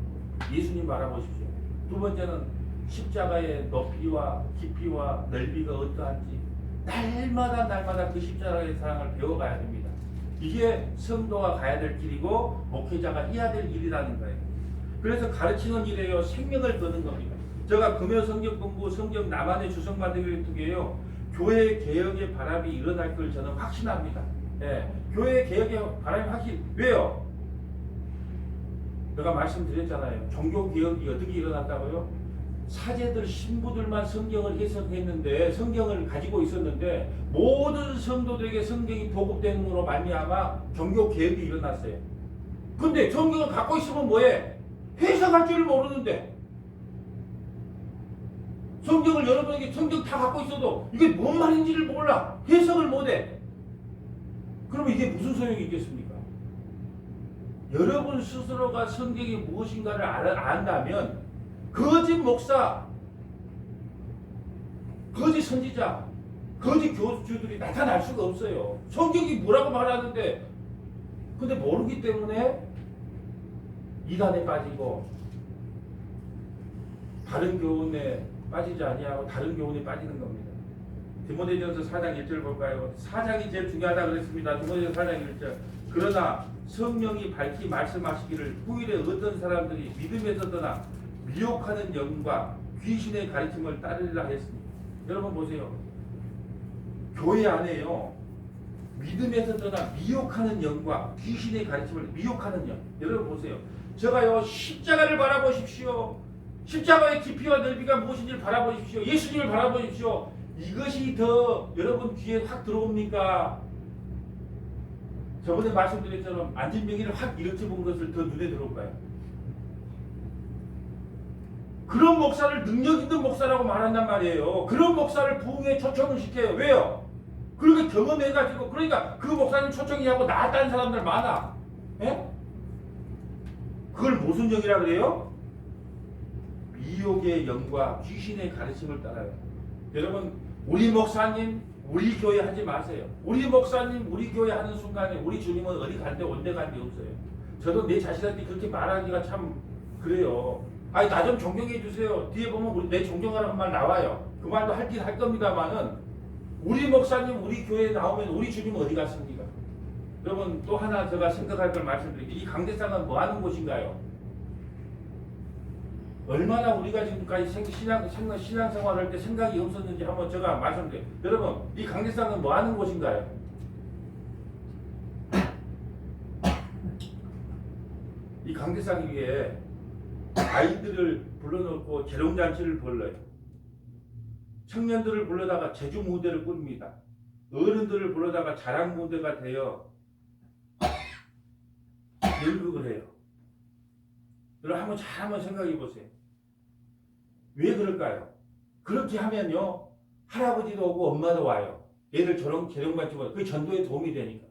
예수님 바라보십시오. 두 번째는 십자가의 높이와 깊이와 넓이가 어떠한지 날마다 그 십자가의 사랑을 배워가야 됩니다. 이게 성도가 가야 될 길이고 목회자가 해야 될 일이라는 거예요. 그래서 가르치는 일에요 생명을 거는 겁니다. 제가 금요 성경 공부 성경 나만의 주석 만들기를 통해요 교회 개혁의 바람이 일어날 걸 저는 확신합니다. 예, 교회 개혁의 바람이 왜요? 제가 말씀드렸잖아요. 종교 개혁이 어떻게 일어났다고요? 사제들 신부들만 성경을 해석했는데 성경을 가지고 있었는데 모든 성도들에게 성경이 보급됨으로 말미암아 종교 개혁이 일어났어요. 근데 성경을 갖고 있으면 뭐해? 해석할 줄 모르는데 성경을 여러분에게 성경 다 갖고 있어도 이게 뭔 말인지를 몰라. 해석을 못해. 그러면 이게 무슨 소용이 있겠습니까? 여러분 스스로가 성경이 무엇인가를 안다면 거짓 목사, 거짓 선지자, 거짓 교주들이 나타날 수가 없어요. 성경이 뭐라고 말하는데 근데 모르기 때문에 이단에 빠지고 다른 교훈에 빠지지 아니하고 다른 교훈에 빠지는 겁니다. 디모데전서 4장 1절 볼까요? 4장이 제일 중요하다 그랬습니다. 디모데전서 4장 1절. 그러나 성령이 밝히 말씀하시기를 후일에 어떤 사람들이 믿음에서 떠나 미혹하는 영과 귀신의 가르침을 따르리라 했습니다. 여러분 보세요. 교회 안에요. 믿음에서 떠나 미혹하는 영과 귀신의 가르침을 미혹하는 영. 여러분 보세요. 제가요 십자가를 바라보십시오. 십자가의 깊이와 넓이가 무엇인지를 바라보십시오. 예수님을 바라보십시오. 이것이 더 여러분 귀에 확 들어옵니까? 저번에 말씀드렸처럼 안진병이를 확 일으켜본 것을 더 눈에 들어올까요? 그런 목사를 능력 있는 목사라고 말한단 말이에요. 그런 목사를 부흥에 초청을 시켜요. 왜요? 그렇게 경험해가지고 그러니까 그 목사님 초청이하고 나았다는 사람들 많아. 예? 그걸 무슨 영이라 그래요? 미혹의 영과 귀신의 가르침을 따라요. 여러분 우리 목사님 우리 교회 하지 마세요. 우리 목사님 우리 교회 하는 순간에 우리 주님은 어디 간데 온데 간데 없어요. 저도 내 자신한테 그렇게 말하기가 참 그래요. 아니 나 좀 존경해 주세요. 뒤에 보면 내 존경하라는 말 나와요. 그 말도 할긴 할 겁니다만은 우리 목사님 우리 교회에 나오면 우리 주님은 어디 갔습니까? 여러분 또 하나 제가 생각할 걸 말씀드릴게요. 이 강대상은 뭐 하는 곳인가요? 얼마나 우리가 지금까지 신앙생활을 할 때 생각이 없었는지 한번 제가 말씀드려요. 여러분 이 강대상은 뭐 하는 곳인가요? 이 강대상 위에 아이들을 불러놓고 재롱잔치를 벌려요. 청년들을 불러다가 제주 무대를 꾸립니다. 어른들을 불러다가 자랑 무대가 되어 연극을 해요. 여러분 한번 생각해 보세요. 왜 그럴까요? 그렇게 하면요 할아버지도 오고 엄마도 와요. 얘들 재롱잔치 보다 그게 전도에 도움이 되니까.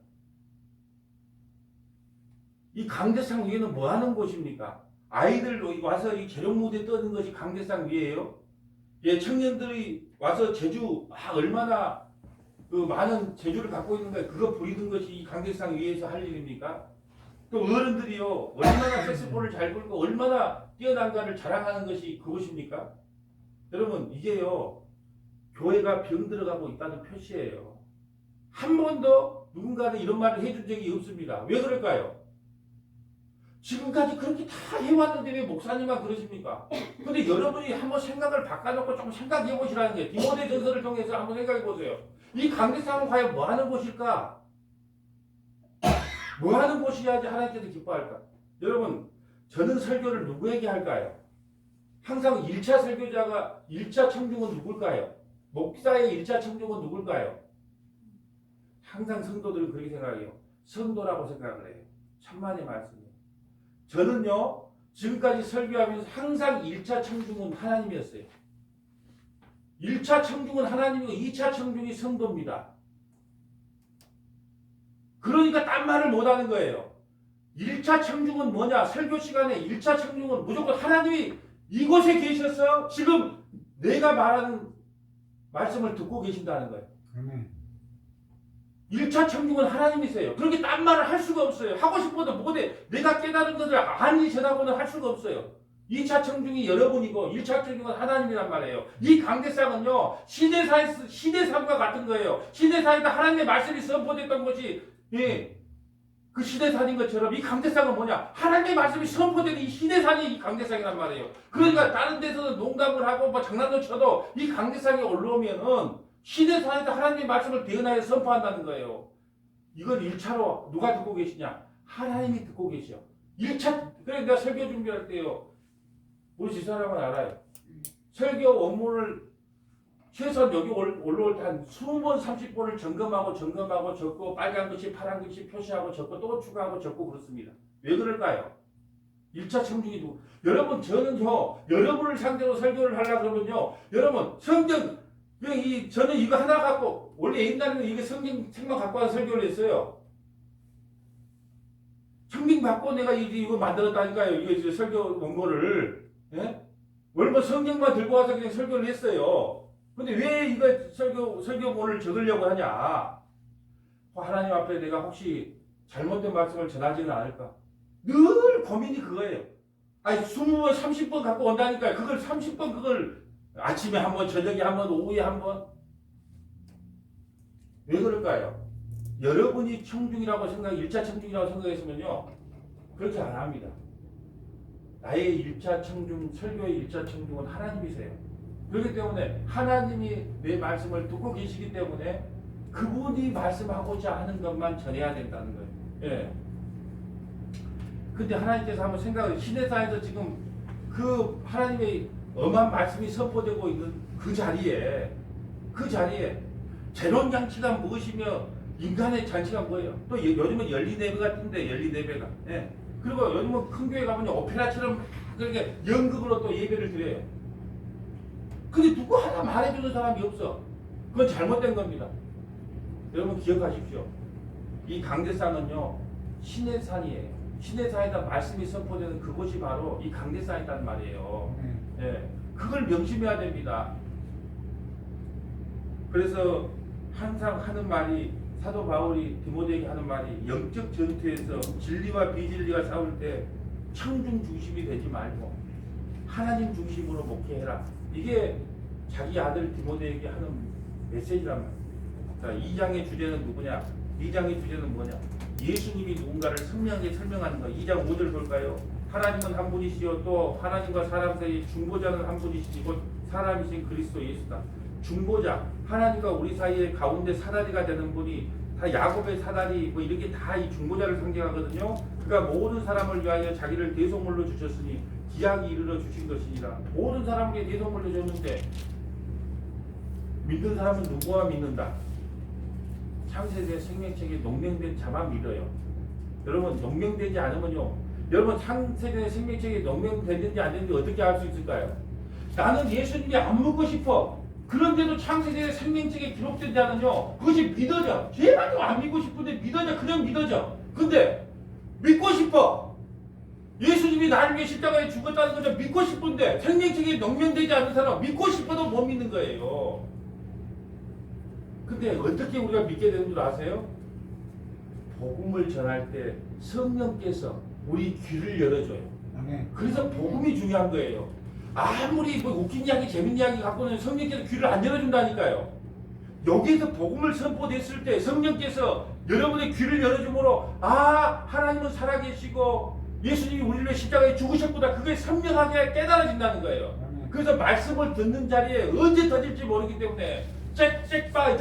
이 강대상 위에는 뭐 하는 곳입니까? 아이들 와서 이 재롱 무대 떠는 것이 강대상 위에요. 예, 청년들이 와서 제주 얼마나 그 많은 재주를 갖고 있는 거예요. 그거 부리는 것이 이 강대상 위에서 할 일입니까? 또 어른들이요 얼마나 색소폰을 잘 불고 얼마나 뛰어난가를 자랑하는 것이 그것입니까? 여러분 이게요 교회가 병 들어가고 있다는 표시예요. 한 번도 누군가는 이런 말을 해준 적이 없습니다. 왜 그럴까요? 지금까지 그렇게 다 해왔는데 왜 목사님만 그러십니까? 근데 여러분이 한번 생각을 바꿔놓고 좀 생각해 보시라는 게 디모데전서를 통해서 한번 생각해 보세요. 이 강대상은 과연 뭐 하는 곳일까? 뭐 하는 곳이야지 하나님께서 기뻐할까? 여러분 저는 설교를 누구에게 할까요? 항상 1차 설교자가 1차 청중은 누굴까요? 목사의 1차 청중은 누굴까요? 항상 성도들은 그렇게 생각해요. 성도라고 생각을 해요. 천만의 말씀이에요. 저는요, 지금까지 설교하면서 항상 1차 청중은 하나님이었어요. 1차 청중은 하나님이고 2차 청중이 성도입니다. 그러니까 딴 말을 못하는 거예요. 1차 청중은 뭐냐? 설교 시간에 1차 청중은 무조건 하나님이 이곳에 계셔서 지금 내가 말하는 말씀을 듣고 계신다는 거예요. 1차 청중은 하나님이세요. 그렇게 딴 말을 할 수가 없어요. 하고 싶어도 못해. 내가 깨달은 것을 아니 전하고는 할 수가 없어요. 2차 청중이 여러분이고 1차 청중은 하나님이란 말이에요. 이 강대상은요, 시대상과 같은 거예요. 시대상에다 하나님의 말씀이 선포됐던 것이 그 시대산인 것처럼 이 강대상은 뭐냐? 하나님의 말씀이 선포되는 이 시대산이 이 강대상이란 말이에요. 그러니까 다른 데서는 농담을 하고 뭐 장난도 쳐도 이 강대상에 올라오면은 시대산에다 하나님의 말씀을 대언하여 선포한다는 거예요. 이걸 1차로 누가 듣고 계시냐? 하나님이 듣고 계셔. 1차, 그래 내가 설교 준비할 때요. 우리 집사람은 알아요. 설교 원문을 최소한 여기 올라올 때 한 20번, 30번을 점검하고 적고 빨간 글씨, 파란 글씨 표시하고 적고 또 추가하고 적고 그렇습니다. 왜 그럴까요? 1차 청중이 누구? 여러분 저는요. 여러분을 상대로 설교를 하려고 그러면요. 여러분 성경 저는 이거 하나 갖고 원래 옛날에는 이게 성경 책만 갖고 와서 설교를 했어요. 성경 갖고 내가 이거 만들었다니까요. 이거 설교 원고를. 예? 원래 성경만 들고 와서 그냥 설교를 했어요. 근데 왜 이거 설교문을 적으려고 하냐? 하나님 앞에 내가 혹시 잘못된 말씀을 전하지는 않을까? 늘 고민이 그거예요. 아니 20번, 30번 갖고 온다니까요. 그걸 30번 그걸 아침에 한 번, 저녁에 한 번, 오후에 한 번. 왜 그럴까요? 여러분이 청중이라고 1차 청중이라고 생각했으면요. 그렇게 안 합니다. 나의 1차 청중, 설교의 1차 청중은 하나님이세요. 그렇기 때문에 하나님이 내 말씀을 듣고 계시기 때문에 그분이 말씀하고자 하는 것만 전해야 된다는 거예요. 예. 근데 하나님께서 한번 생각을, 시대사에서 지금 그 하나님의 엄한 말씀이 선포되고 있는 그 자리에 재론 장치가 무엇이며 인간의 잔치가 뭐예요? 또 요즘은 열린 예배 같은데 열린 예배가. 예. 그리고 요즘은 큰 교회 가면 오페라처럼 그렇게 연극으로 또 예배를 드려요. 근데 누구 하나 말해주는 사람이 없어. 그건 잘못된 겁니다. 여러분 기억하십시오. 이 강대상은요 신의 산이에요. 신의 산에다 말씀이 선포되는 그곳이 바로 이 강대상이란 말이에요. 예, 그걸 명심해야 됩니다. 그래서 항상 하는 말이 사도 바울이 디모데에게 하는 말이 영적 전투에서 진리와 비진리가 싸울 때 청중 중심이 되지 말고 하나님 중심으로 목회해라. 이게 자기 아들 디모데에게 하는 메시지란 말이에요. 자, 2장의 주제는 누구냐? 2장의 주제는 뭐냐? 예수님이 누군가를 선명하게 설명하는 거. 2장 5절 볼까요? 하나님은 한 분이시요 또 하나님과 사람 사이 중보자는 한 분이시니 곧 사람이신 그리스도 예수다. 중보자, 하나님과 우리 사이의 가운데 사다리가 되는 분이 다 야곱의 사다리 뭐 이렇게 다 이 중보자를 상징하거든요. 그가 모든 사람을 위하여 자기를 대속물로 주셨으니 기약이 이르러 주신 것이니라. 모든 사람에게 대속물로 줬는데 믿는 사람은 누구와 믿는다? 창세기의 생명책에 농명된 자만 믿어요. 여러분 농명되지 않으면요. 여러분 창세기의 생명책에 농명됐는지 안 됐는지 어떻게 알 수 있을까요? 나는 예수님이 안 묻고 싶어. 그런데도 창세기의 생명책에 기록된 자는요. 그것이 믿어져. 제발도 안 믿고 싶은데 믿어져. 그냥 믿어져. 근데 믿고 싶어. 예수님이 나를 위해 십자가에 죽었다는 것을 믿고 싶은데 생명책에 농명되지 않는 사람 믿고 싶어도 못 믿는 거예요. 근데 어떻게 우리가 믿게 되는 줄 아세요? 복음을 전할 때 성령께서 우리 귀를 열어줘요. 그래서 복음이 중요한 거예요. 아무리 뭐 웃긴 이야기, 재밌는 이야기 갖고는 성령께서 귀를 안 열어준다니까요. 여기에서 복음을 선포됐을 때 성령께서 여러분의 귀를 열어주므로 하나님은 살아계시고 예수님이 우리를 위해 십자가에 죽으셨구나. 그게 선명하게 깨달아진다는 거예요. 그래서 말씀을 듣는 자리에 언제 터질지 모르기 때문에 잭바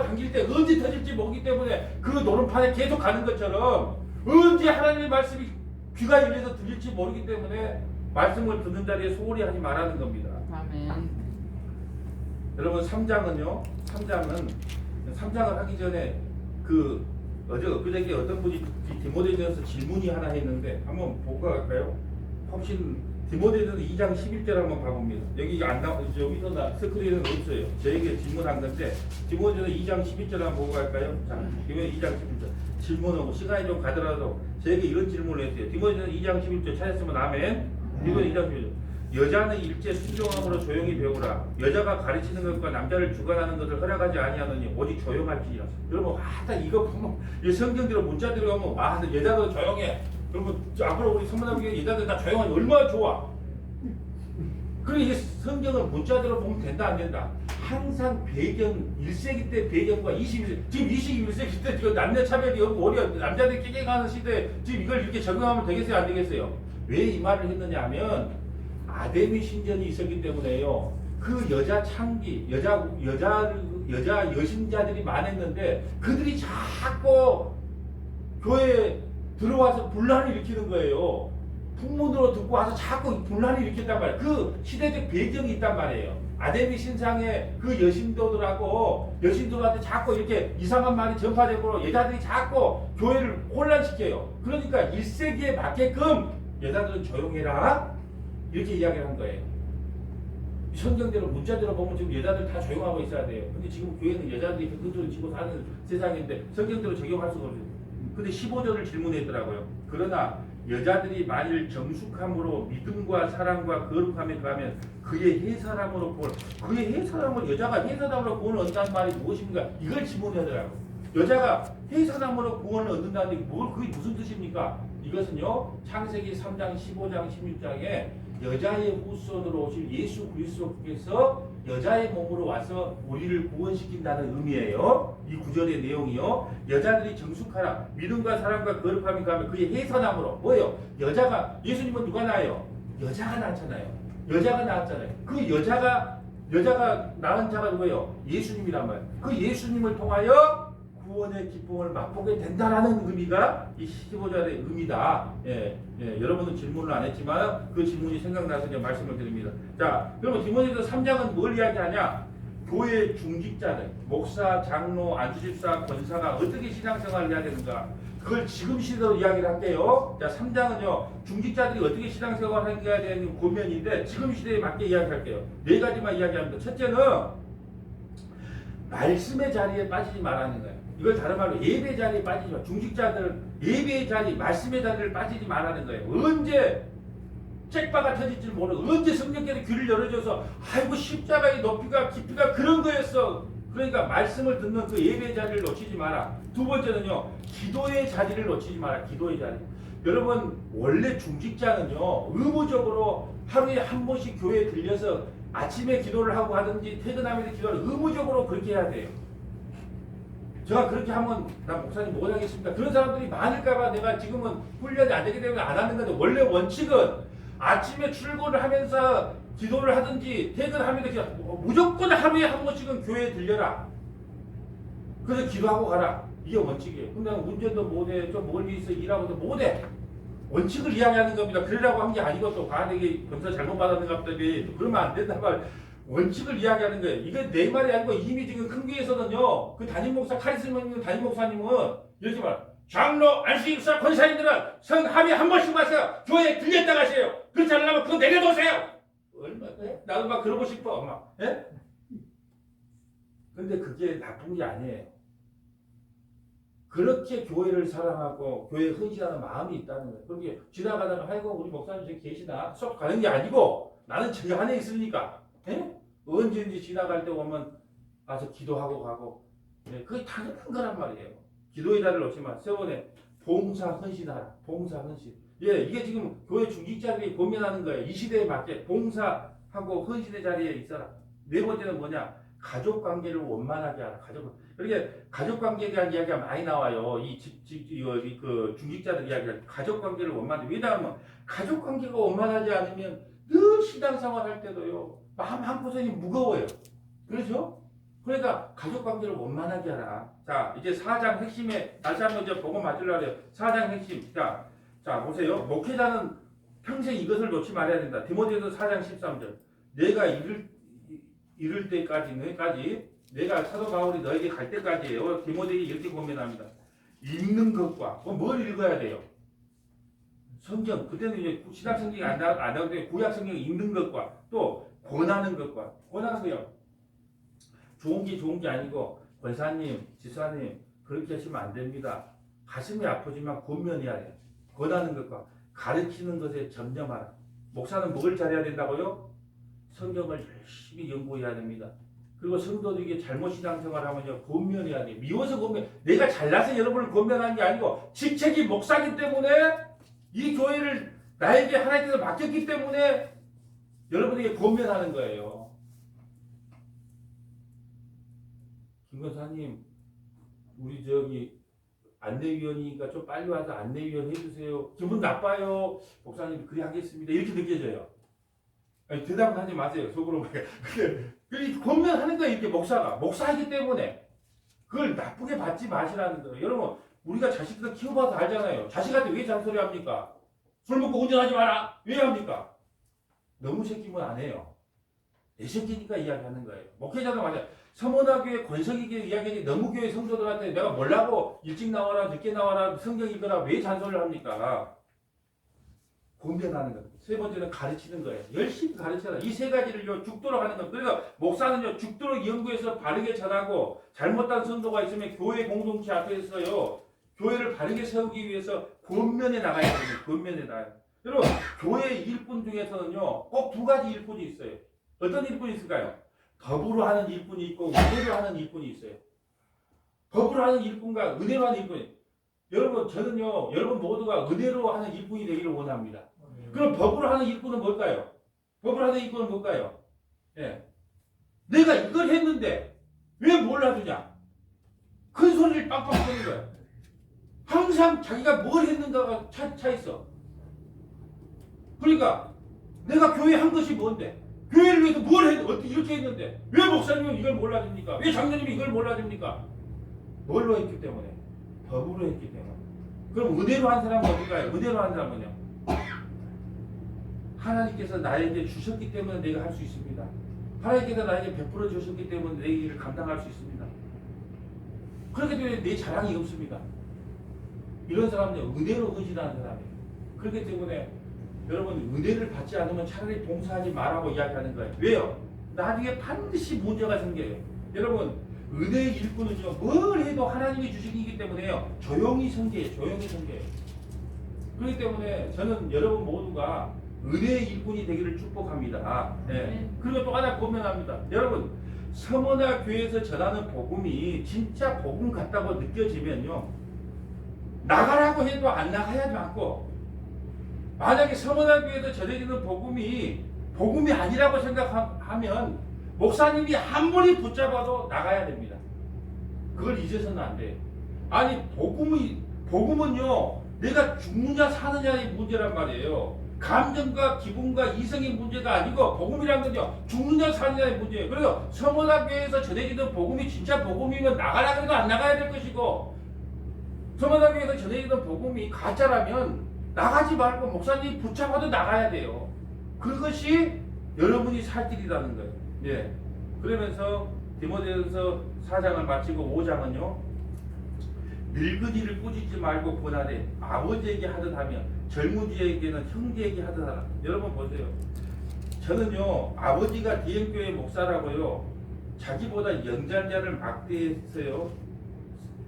당길 때 언제 터질지 모르기 때문에 그 노름판에 계속 가는 것처럼 언제 하나님의 말씀이 귀가 열려서 들릴지 모르기 때문에 말씀을 듣는 자리에 소홀히 하지 말라는 겁니다. 아멘. 여러분 3장은 하기 전에 그저께 어떤 분이 디모데전서 질문이 하나 했는데 한번 보고 갈까요? 혹시 디모데전서 2장 11절 한번 봐봅니다. 여기 안 나와 여기서 스크린은 없어요. 저에게 질문한 건데 디모데전서 2장 11절 한번 보고 갈까요? 자, 디모데 2장 11절 질문하고 시간이 좀 가더라도 저에게 이런 질문을 했어요. 디모데전서 2장 11절 찾았으면 아멘. 디모데 2장 11절 여자는 일제 순종함으로 조용히 배우라. 여자가 가르치는 것과 남자를 주관하는 것을 허락하지 아니하느니 오직 조용할지니라. 여러분 딱 이거 보면 이 성경대로 문자대로 하면 여자도 조용해. 그러면 앞으로 우리 선문하기 여자들 다 조용하니 얼마나 좋아. 그래 이게 성경을 문자대로 보면 된다 안 된다. 항상 배경 1세기 때 배경과 21세기 지금 21세기 때 지금 남녀 차별이 없고 남자들이 깨갱하는 시대에 지금 이걸 이렇게 적용하면 되겠어요 안 되겠어요? 왜 이 말을 했느냐 하면 아데미 신전이 있었기 때문에요. 그 여자 창기, 여자 여신자들이 많았는데 그들이 자꾸 교회에 들어와서 분란을 일으키는 거예요. 풍문으로 듣고 와서 자꾸 분란을 일으켰단 말이에요. 그 시대적 배경이 있단 말이에요. 아데미 신상의 그 여신들한테 자꾸 이렇게 이상한 말이 전파되고 여자들이 자꾸 교회를 혼란시켜요. 그러니까 1세기에 맞게끔 여자들은 조용해라. 이렇게 이야기를 한 거예요. 성경대로 문자대로 보면 지금 여자들 다 조용하고 있어야 돼요. 근데 지금 교회는 여자들이 끈끈을 쥐고 사는 세상인데 성경대로 적용할 수가 없어요. 근데 15절을 질문했더라고요. 그러나 여자들이 만일 정숙함으로 믿음과 사랑과 거룩함에 가면 그의 해사람으로 구원, 그의 해사람을 여자가 해사람으로 구원을 얻는다는 말이 무엇입니까? 이걸 질문하더라고요. 여자가 해사람으로 구원을 얻는다는 게 그게 무슨 뜻입니까? 이것은요 창세기 3장 15장 16장에 여자의 후손으로 오실 예수 그리스도께서 여자의 몸으로 와서 우리를 구원시킨다는 의미예요. 이 구절의 내용이요. 여자들이 정숙하라. 믿음과 사랑과 거룩함이 가면 그의 해서남으로 뭐예요? 여자가 예수님은 누가 낳아요? 여자가 낳았잖아요. 여자가 낳았잖아요. 그 여자가 낳은 자가 누구예요? 예수님이란 말이에요. 그 예수님을 통하여 구원의 기쁨을 맛보게 된다라는 의미가 이 15절의 의미다. 여러분은 질문을 안 했지만 그 질문이 생각나서 이제 말씀을 드립니다. 자, 그러면 디모데전서 3장은 뭘 이야기하냐? 교회 중직자들, 목사, 장로, 안수집사, 권사가 어떻게 신앙생활을 해야 되는가? 그걸 지금 시대로 이야기를 할게요. 자, 3장은요, 중직자들이 어떻게 신앙생활을 해야 되는 고면인데 지금 시대에 맞게 이야기할게요. 네 가지만 이야기합니다. 첫째는 말씀의 자리에 빠지지 말라는 거예요. 이걸 다른 말로 예배 자리에 빠지지 마. 중직자들 예배의 자리, 말씀의 자리를 빠지지 말라는 거예요. 언제 잭바가 터질지 모르고 언제 성령께서 귀를 열어줘서 아이고 십자가의 높이가 깊이가 그런 거였어. 그러니까 말씀을 듣는 그 예배의 자리를 놓치지 마라. 두 번째는요, 기도의 자리를 놓치지 마라. 기도의 자리. 여러분 원래 중직자는요 의무적으로 하루에 한 번씩 교회에 들려서 아침에 기도를 하고 하든지 퇴근하면서 기도를 의무적으로 그렇게 해야 돼요. 제가 그렇게 하면 나 목사님 못하겠습니다. 그런 사람들이 많을까봐 내가 지금은 훈련이 안 되기 때문에 안 하는 건데 원래 원칙은 아침에 출근을 하면서 기도를 하든지 퇴근하면서 무조건 하루에 한 번씩은 교회에 들려라. 그래서 기도하고 가라. 이게 원칙이에요. 근데 운전도 못해. 좀 멀리 있어 일하고도 못해. 원칙을 이야기하는 겁니다. 그러라고 한 게 아니고 또 과대기 검사 잘못 받았는가 보다. 그러면 안 된단 말. 원칙을 이야기하는 거예요. 이게 내 말이 아니고 이미 지금 큰 교회에서는요. 그 담임 목사 카리스마 있는 담임 목사님은 이렇게 말. 장로, 안수집사, 권사님들은 성 하루에 한 번씩 와서 교회에 들렸다 가세요. 그렇지 않으면 그거 내려놓으세요. 얼마나 나도 막 그러고 싶어. 엄마. 예? 근데 그게 나쁜 게 아니에요. 그렇게 교회를 사랑하고 교회에 헌신하는 마음이 있다는 거예요. 그게 지나가다가 아이고 우리 목사님 저기 계시나 쏙 가는 게 아니고 나는 저 안에 있으니까 언제든지 지나갈 때 오면 가서 기도하고 가고 그게 당연한 거란 말이에요. 기도의 자리를 놓지 마. 세 번에 봉사 헌신하라. 봉사 헌신. 이게 지금 교회 중직자들이 고민하는 거예요. 이 시대에 맞게 봉사하고 헌신의 자리에 있어라. 네 번째는 뭐냐? 가족 관계를 원만하게 하라. 가족 관계에 대한 이야기가 많이 나와요. 그 중직자들 이야기가 가족 관계를 원만하게. 왜냐하면 가족 관계가 원만하지 않으면 늘 신앙생활 할 때도요 마음 한구석이 무거워요. 그렇죠? 그러니까 가족 관계를 원만하게 하라. 자, 이제 4장 핵심에 다시 한번 이제 보고 맞으려고 해요. 4장 핵심. 자 보세요. 목회자는 평생 이것을 놓지 말아야 된다. 디모데후서 4장 13절. 내가 이를 때까지 내가 사도 바울이 너에게 갈 때까지예요. 디모데에게 이렇게 고민합니다. 읽는 것과 뭘 읽어야 돼요? 성경. 그때는 이제 신약 성경이 안 나오는데 구약 성경 읽는 것과 또 권하는 것과 권하는 거요. 좋은 게 아니고 권사님, 지사님 그렇게 하시면 안 됩니다. 가슴이 아프지만 권면해야 돼요. 권하는 것과 가르치는 것에 전념하라. 목사는 뭘 잘해야 된다고요? 성경을 열심히 연구해야 됩니다. 그리고 성도들에게 잘못 신앙생활하면요 권면해야 돼요. 미워서 권면. 내가 잘나서 여러분을 권면하는 게 아니고 직책이 목사기 때문에 이 교회를 나에게 하나님께서 맡겼기 때문에 여러분에게 권면하는 거예요. 김권사님, 우리 안내위원이니까 좀 빨리 와서 안내위원 해주세요. 기분 나빠요. 목사님 그래 하겠습니다. 이렇게 느껴져요. 아니, 대답은 하지 마세요. 속으로. 권면하는 거예요. 이렇게 목사이기 때문에 그걸 나쁘게 받지 마시라는 거예요. 여러분 우리가 자식들 키워봐서 알잖아요. 자식한테 왜 잔소리 합니까? 술 먹고 운전하지 마라. 왜 합니까? 너무 새끼면 안 해요. 내 새끼니까 이야기하는 거예요. 목회자도 맞아요. 서문화교회 권석이교회 이야기하니 너무 교회 성도들한테 내가 뭐라고 일찍 나와라 늦게 나와라 성경 읽어라 왜 잔소리를 합니까? 권면하는 것. 세 번째는 가르치는 거예요. 열심히 가르쳐라. 이 세 가지를 죽도록 하는 것. 그래서 목사는요 죽도록 연구해서 바르게 전하고 잘못한 선도가 있으면 교회 공동체 앞에서요 교회를 바르게 세우기 위해서 권면해 나가야 됩니다. 권면해 나가야. 여러분 교회 일꾼 중에서는요 꼭 두 가지 일꾼이 있어요. 어떤 일꾼이 있을까요? 법으로 하는 일꾼이 있고 은혜로 하는 일꾼이 있어요. 법으로 하는 일꾼과 은혜로 하는 일꾼이. 여러분 저는요 여러분 모두가 은혜로 하는 일꾼이 되기를 원합니다. 그럼 법으로 하는 일꾼은 뭘까요? 법으로 하는 일꾼은 뭘까요? 예. 내가 이걸 했는데 왜 몰라주냐? 큰 소리를 빵빵 하는 거야. 항상 자기가 뭘 했는가가 차 있어. 그러니까 내가 교회 한 것이 뭔데? 교회를 위해서 뭘 했는데 어떻게 이렇게 했는데 왜 목사님은 이걸 몰라줍니까? 왜 장로님이 이걸 몰라줍니까? 뭘로 했기 때문에? 법으로 했기 때문에. 그럼 은혜로 한 사람은 어떨까요? 은혜로 한 사람은요? 하나님께서 나에게 주셨기 때문에 내가 할 수 있습니다. 하나님께서 나에게 베풀어 주셨기 때문에 내 일을 감당할 수 있습니다. 그렇기 때문에 내 자랑이 없습니다. 이런 사람은요 은혜로 헌신하는 사람이에요. 그렇기 때문에 여러분 은혜를 받지 않으면 차라리 봉사하지 말라고 이야기하는 거예요. 왜요? 나중에 반드시 문제가 생겨요. 여러분 은혜의 일꾼은요 뭘 해도 하나님이 주시기 때문에요 조용히 섬겨요. 조용히 섬겨요. 그렇기 때문에 저는 여러분 모두가 은혜의 일꾼이 되기를 축복합니다. 네. 그리고 또 하나 고민합니다. 여러분 서문화 교회에서 전하는 복음이 진짜 복음 같다고 느껴지면요 나가라고 해도 안 나가야 맞고 만약에 서문화 교회에서 전해지는 복음이 아니라고 생각하면 목사님이 한 분이 붙잡아도 나가야 됩니다. 그걸 잊어서는 안 돼요. 아니 복음은요 내가 죽느냐 사느냐의 문제란 말이에요. 감정과 기분과 이성의 문제가 아니고 복음이란 건요 죽느냐 사느냐의 문제예요. 그래서 서문화교회에서 전해지는 복음이 진짜 복음이면 나가라 해도 안 나가야 될 것이고 서문화교회에서 전해지는 복음이 가짜라면 나가지 말고 목사님 붙잡아도 나가야 돼요. 그것이 여러분이 살 길이라는 거예요. 예. 그러면서 디모데후서 4장을 마치고 5장은요 늙은이를 꾸짖지 말고 권하되 아버지에게 하듯 하며 젊은이에게는 형제에게 하듯 하라. 여러분 보세요. 저는요 아버지가 디엠교회 목사라고요 자기보다 연장자를 막대했어요.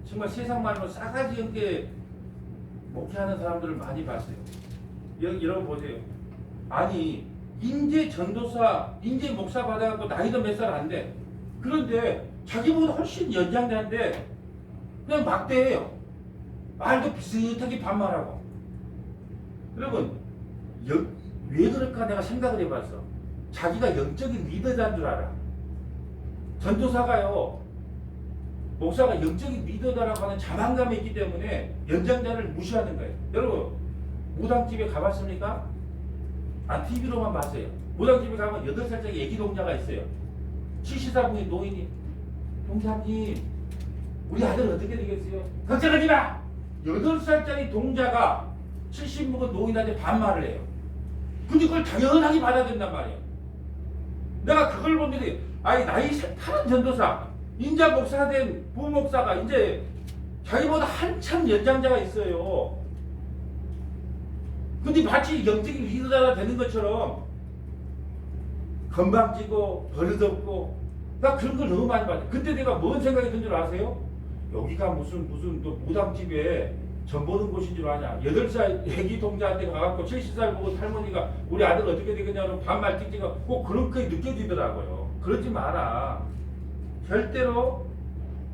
정말 세상 말로 싸가지 없게 목회하는 사람들을 많이 봤어요. 여러분 보세요. 아니 인재 전도사 인재 목사 받아갖고 나이도 몇 살 안 돼. 그런데 자기보다 훨씬 연장자인데 그냥 막대해요. 말도 비슷하게 반말하고. 여러분 왜 그럴까 내가 생각을 해봤어. 자기가 영적인 리더자인 줄 알아. 전도사가요 목사가 영적인 리더다라고 하는 자만감이 있기 때문에 연장자를 무시하는 거예요. 여러분 무당집에 가봤습니까? TV로만 봤어요. 무당집에 가면 8살짜리 애기 동자가 있어요. 74분의 노인이 동자님 우리 아들 어떻게 되겠어요? 걱정하지 마! 8살짜리 동자가 70 먹은 노인한테 반말을 해요. 근데 그걸 당연하게 받아야 된단 말이에요. 내가 그걸 보면 나이 타는 전도사, 인자 목사 된 부목사가 이제 자기보다 한참 연장자가 있어요. 근데 마치 영적인 리더가 되는 것처럼 건방지고 버릇없고 나 그런 걸 너무 많이 봤어요. 그때 내가 뭔 생각이 든 줄 아세요? 여기가 무슨 또 무당집에 전 보는 곳인 줄 아냐. 8살 애기 동자한테 가갖고 70살 보고 할머니가 우리 아들 어떻게 되겠냐고 반말 찍찍하고 꼭 그렇게 느껴지더라고요. 그러지 마라. 절대로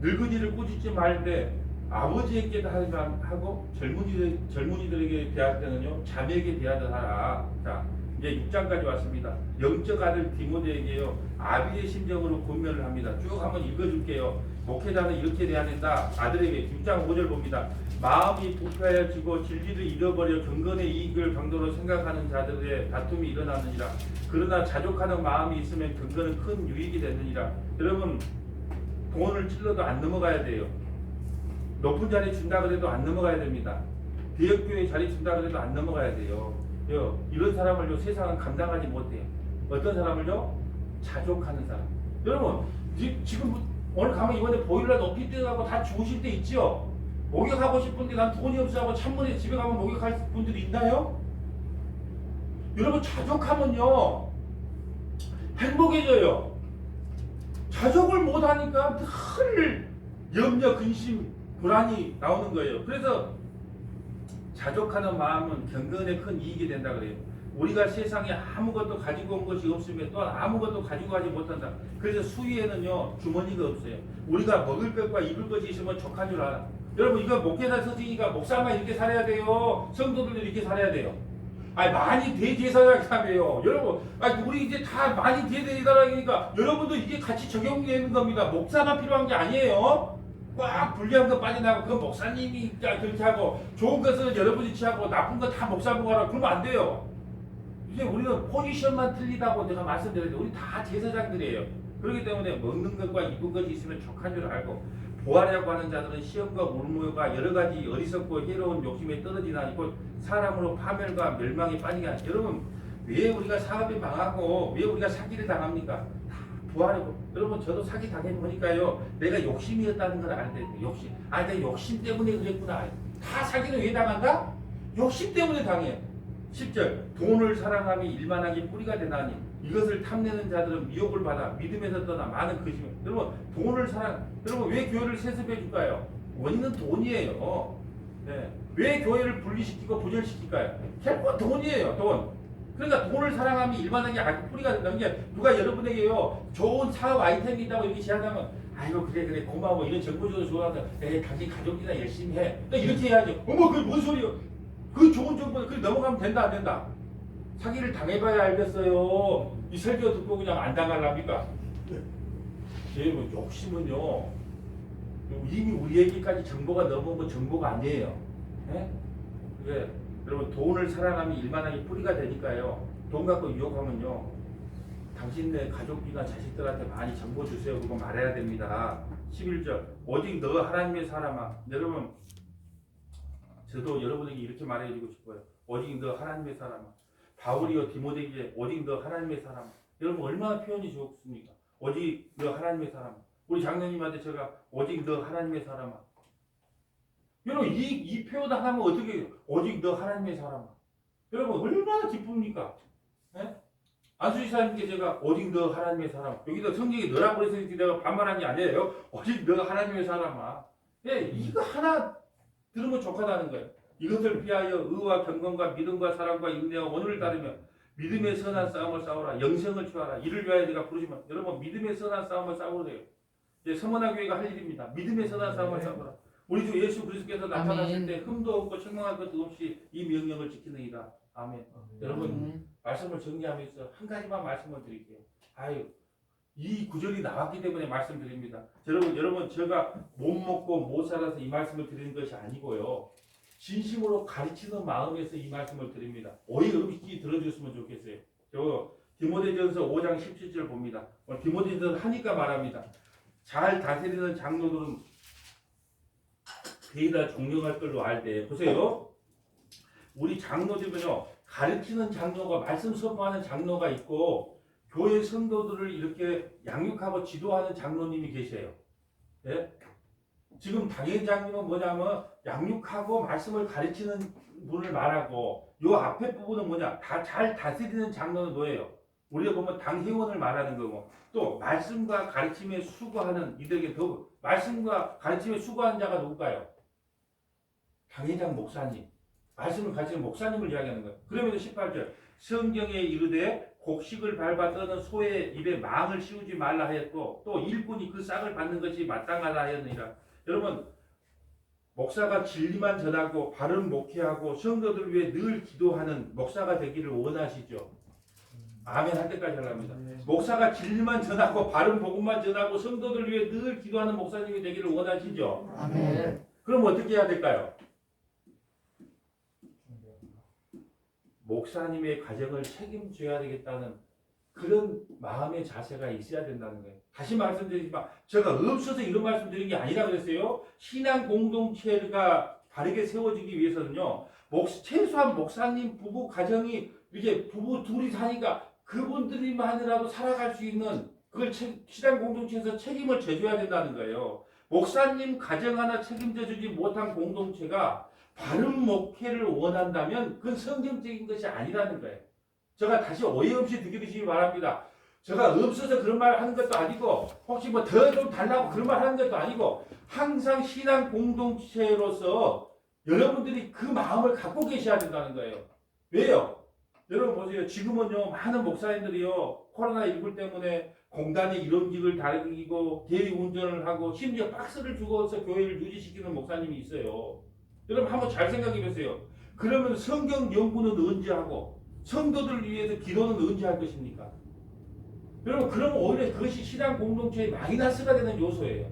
늙은이를 꾸짖지 말되 아버지에게 하고 젊은이들에게 대할 때는요 자매에게 대하듯 하라. 자 이제 6장까지 왔습니다. 영적 아들 디모데에게요 아비의 심정으로 권면을 합니다. 쭉 한번 읽어줄게요. 목회자는 이렇게 대해야 된다. 아들에게 6장 5절 봅니다. 마음이 부패해지고 진리를 잃어버려 경건의 이익을 강도로 생각하는 자들의 다툼이 일어나느니라. 그러나 자족하는 마음이 있으면 경건은 큰 유익이 되느니라. 여러분 돈을 찔러도 안 넘어가야 돼요. 높은 자리 준다 그래도 안 넘어가야 됩니다. 대역교회 자리 준다 그래도 안 넘어가야 돼요. 이런 사람을요 세상은 감당하지 못해요. 어떤 사람을요? 자족하는 사람. 여러분 지금 오늘 가면 이번에 보일러 높이 뜨고 다 죽으실 때 있죠? 목욕하고 싶은데 난 돈이 없어하고 찬물에 집에 가면 목욕할 분들이 있나요? 여러분 자족하면요 행복해져요. 자족을 못하니까 늘 염려, 근심, 불안이 나오는 거예요. 그래서 자족하는 마음은 경건에 큰 이익이 된다 그래요. 우리가 세상에 아무것도 가지고 온 것이 없으면 또한 아무것도 가지고 가지 못한다. 그래서 수위에는요 주머니가 없어요. 우리가 먹을 것과 입을 것이 있으면 족한 줄 알아. 여러분 이거 목회자 서징이가 목사만 이렇게 살아야 돼요. 성도들도 이렇게 살아야 돼요. 많이 대제사장이라며요. 여러분 우리 이제 다 많이 대제사장이니까 여러분도 이게 같이 적용되는 겁니다. 목사만 필요한 게 아니에요. 꽉 불리한 거 빠져나가고 그건 목사님이 그렇게 하고 좋은 것은 여러분이 취하고 나쁜 거 다 목사 보고 하라 그러면 안 돼요. 이제 우리는 포지션만 틀리다고 내가 말씀드렸는데 우리 다 제사장들이에요. 그렇기 때문에 먹는 것과 입은 것이 있으면 족한 줄 알고 보하려고 하는 자들은 시험과 물모가 여러 가지 어리석고 해로운 욕심에 떨어지나 곧 사람으로 파멸과 멸망에 빠지게 하는. 여러분 왜 우리가 사업이 망하고 왜 우리가 사기를 당합니까? 부하려고. 여러분 저도 사기 당해보니까요 내가 욕심이었다는 걸 알게 돼요. 욕심. 내가 욕심 때문에 그랬구나. 다 사기는 왜 당한다? 욕심 때문에 당해. 10절 돈을 사랑함이 일만하게 뿌리가 되나니 이것을 탐내는 자들은 미혹을 받아 믿음에서 떠나 많은 거짓말. 여러분 돈을 여러분 왜 교회를 세습해 줄까요? 원인은 돈이에요. 네. 왜 교회를 분리시키고 부절시킬까요? 결국 돈이에요. 돈. 그러니까 돈을 사랑함이 일반하게 뿌리가 된다는 게 누가 여러분에게요 좋은 사업 아이템이 있다고 이렇게 제안하면 아이고 그래 고마워 이런 정보적으로 좋아한다. 당신 가족이나 열심히 해. 이렇게 해야죠. 어머 그게 뭔 소리요? 그 좋은 정보 그래 넘어가면 된다 안 된다? 사기를 당해봐야 알겠어요. 이 설교 듣고 그냥 안 당할랍니까? 여러분 욕심은요 이미 우리에게까지 정보가 넘어온 건 정보가 아니에요. 네? 그래. 여러분 돈을 사랑하면 일만하게 뿌리가 되니까요. 돈 갖고 유혹하면요. 당신네 가족이나 자식들한테 많이 정보 주세요. 그거 말해야 됩니다. 11절 오직 너 하나님의 사람아. 여러분 저도 여러분에게 이렇게 말해주고 싶어요. 오직 너 하나님의 사람아. 바울이요 디모데에게 오직 너 하나님의 사람아. 여러분 얼마나 표현이 좋습니까? 오직 너 하나님의 사람아. 우리 장로님한테 제가 오직 너 하나님의 사람아. 여러분 이 표현 하나면 어떻게 해요? 오직 너 하나님의 사람아. 여러분 얼마나 기쁩니까? 네? 안수지사님께 제가 오직 너 하나님의 사람. 여기다 성경에 너라고 해서 내가 반말한 게 아니에요. 오직 너 하나님의 사람아. 네, 이거 하나 들으면 족하다는 거예요. 이것을 피하여 의와 경건과 믿음과 사랑과 인내와 원을 따르며 믿음의 선한 싸움을 싸우라. 영생을 취하라. 이를 위하여 내가 부르시면 여러분 믿음의 선한 싸움을 싸우래요. 이제 서문화 교회가 할 일입니다. 믿음의 선한 싸움을 싸우라. 우리 주 예수 그리스도께서 나타나실 때 흠도 없고 책망할 것도 없이 이 명령을 지키느니라. 아멘. 여러분 말씀을 정리하면서 한 가지만 말씀을 드릴게요. 이 구절이 나왔기 때문에 말씀드립니다. 여러분 제가 못 먹고 못 살아서 이 말씀을 드리는 것이 아니고요. 진심으로 가르치는 마음에서 이 말씀을 드립니다. 오해 없이 들어주셨으면 좋겠어요. 저 디모데전서 5장 17절 봅니다. 디모데전서 하니까 말합니다. 잘 다스리는 장로들은 배에다 존경할 걸로 알 때 보세요. 우리 장로들은요, 가르치는 장로가, 말씀 선포하는 장로가 있고 교회 성도들을 이렇게 양육하고 지도하는 장로님이 계세요. 예? 지금 당회장님은 뭐냐면 양육하고 말씀을 가르치는 분을 말하고, 요 앞에 부분은 뭐냐, 다 잘 다스리는 장로는 너예요. 우리가 보면 당회원을 말하는 거고, 또 말씀과 가르침에 수고하는 이들에게 더 말씀과 가르침에 수고하는 자가 누굴까요? 당회장 목사님, 말씀을 가르치는 목사님을 이야기하는 거예요. 그러면서 18절, 성경에 이르되 곡식을 밟아 떠는 소의 입에 망을 씌우지 말라 하였고 또 일꾼이 그 싹을 받는 것이 마땅하다 하였느니라. 여러분, 목사가 진리만 전하고 바른 목회하고 성도들을 위해 늘 기도하는 목사가 되기를 원하시죠? 아멘 할 때까지 하랍니다. 목사가 진리만 전하고 바른 복음만 전하고 성도들을 위해 늘 기도하는 목사님이 되기를 원하시죠? 아멘. 그럼 어떻게 해야 될까요? 목사님의 가정을 책임져야 되겠다는 그런 마음의 자세가 있어야 된다는 거예요. 다시 말씀드리지만 제가 없어서 이런 말씀드린 게 아니라 그랬어요. 신앙 공동체가 바르게 세워지기 위해서는요, 최소한 목사님 부부 가정이 이게 부부 둘이 사니까 그분들이만이라도 살아갈 수 있는 그걸 신앙 공동체에서 책임을 져줘야 된다는 거예요. 목사님 가정 하나 책임져 주지 못한 공동체가 바른 목회를 원한다면 그건 성경적인 것이 아니라는 거예요. 제가 다시 오해 없이 듣기시기 바랍니다. 제가 없어서 그런 말 하는 것도 아니고 혹시 뭐 더 좀 달라고 그런 말 하는 것도 아니고, 항상 신앙 공동체로서 여러분들이 그 마음을 갖고 계셔야 된다는 거예요. 왜요? 여러분 보세요. 지금은요, 많은 목사님들이요, 코로나19 때문에 공단의 일원직을 다니고 대리 운전을 하고 심지어 박스를 주고서 교회를 유지시키는 목사님이 있어요. 여러분 한번 잘 생각해 보세요. 그러면 성경 연구는 언제 하고 성도들을 위해서 기도는 언제 할 것입니까? 여러분, 그러면 오히려 그것이 신앙 공동체의 마이너스가 되는 요소예요.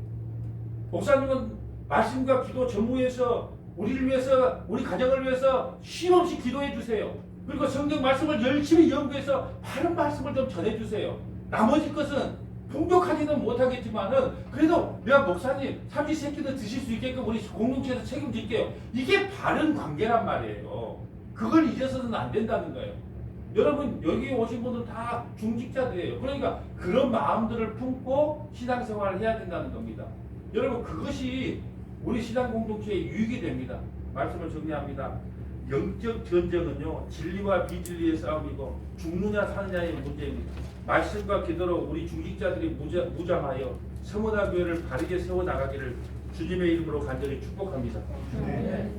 목사님은 말씀과 기도 전무해서 우리를 위해서, 우리 가정을 위해서 쉼없이 기도해 주세요. 그리고 성경 말씀을 열심히 연구해서 바른 말씀을 좀 전해 주세요. 나머지 것은 풍족하지는 못하겠지만은 그래도 내가 목사님 삼시세끼도 드실 수 있게끔 우리 공동체에서 책임질게요. 이게 바른 관계란 말이에요. 그걸 잊어서는 안 된다는 거예요. 여러분, 여기 오신 분들 다 중직자들이에요. 그러니까 그런 마음들을 품고 신앙생활을 해야 된다는 겁니다. 여러분, 그것이 우리 신앙 공동체의 유익이 됩니다. 말씀을 정리합니다. 영적 전쟁은요, 진리와 비진리의 싸움이고 죽느냐 사느냐의 문제입니다. 말씀과 기도로 우리 중직자들이 무장하여 서문화 교회를 바르게 세워나가기를 주님의 이름으로 간절히 축복합니다. 네.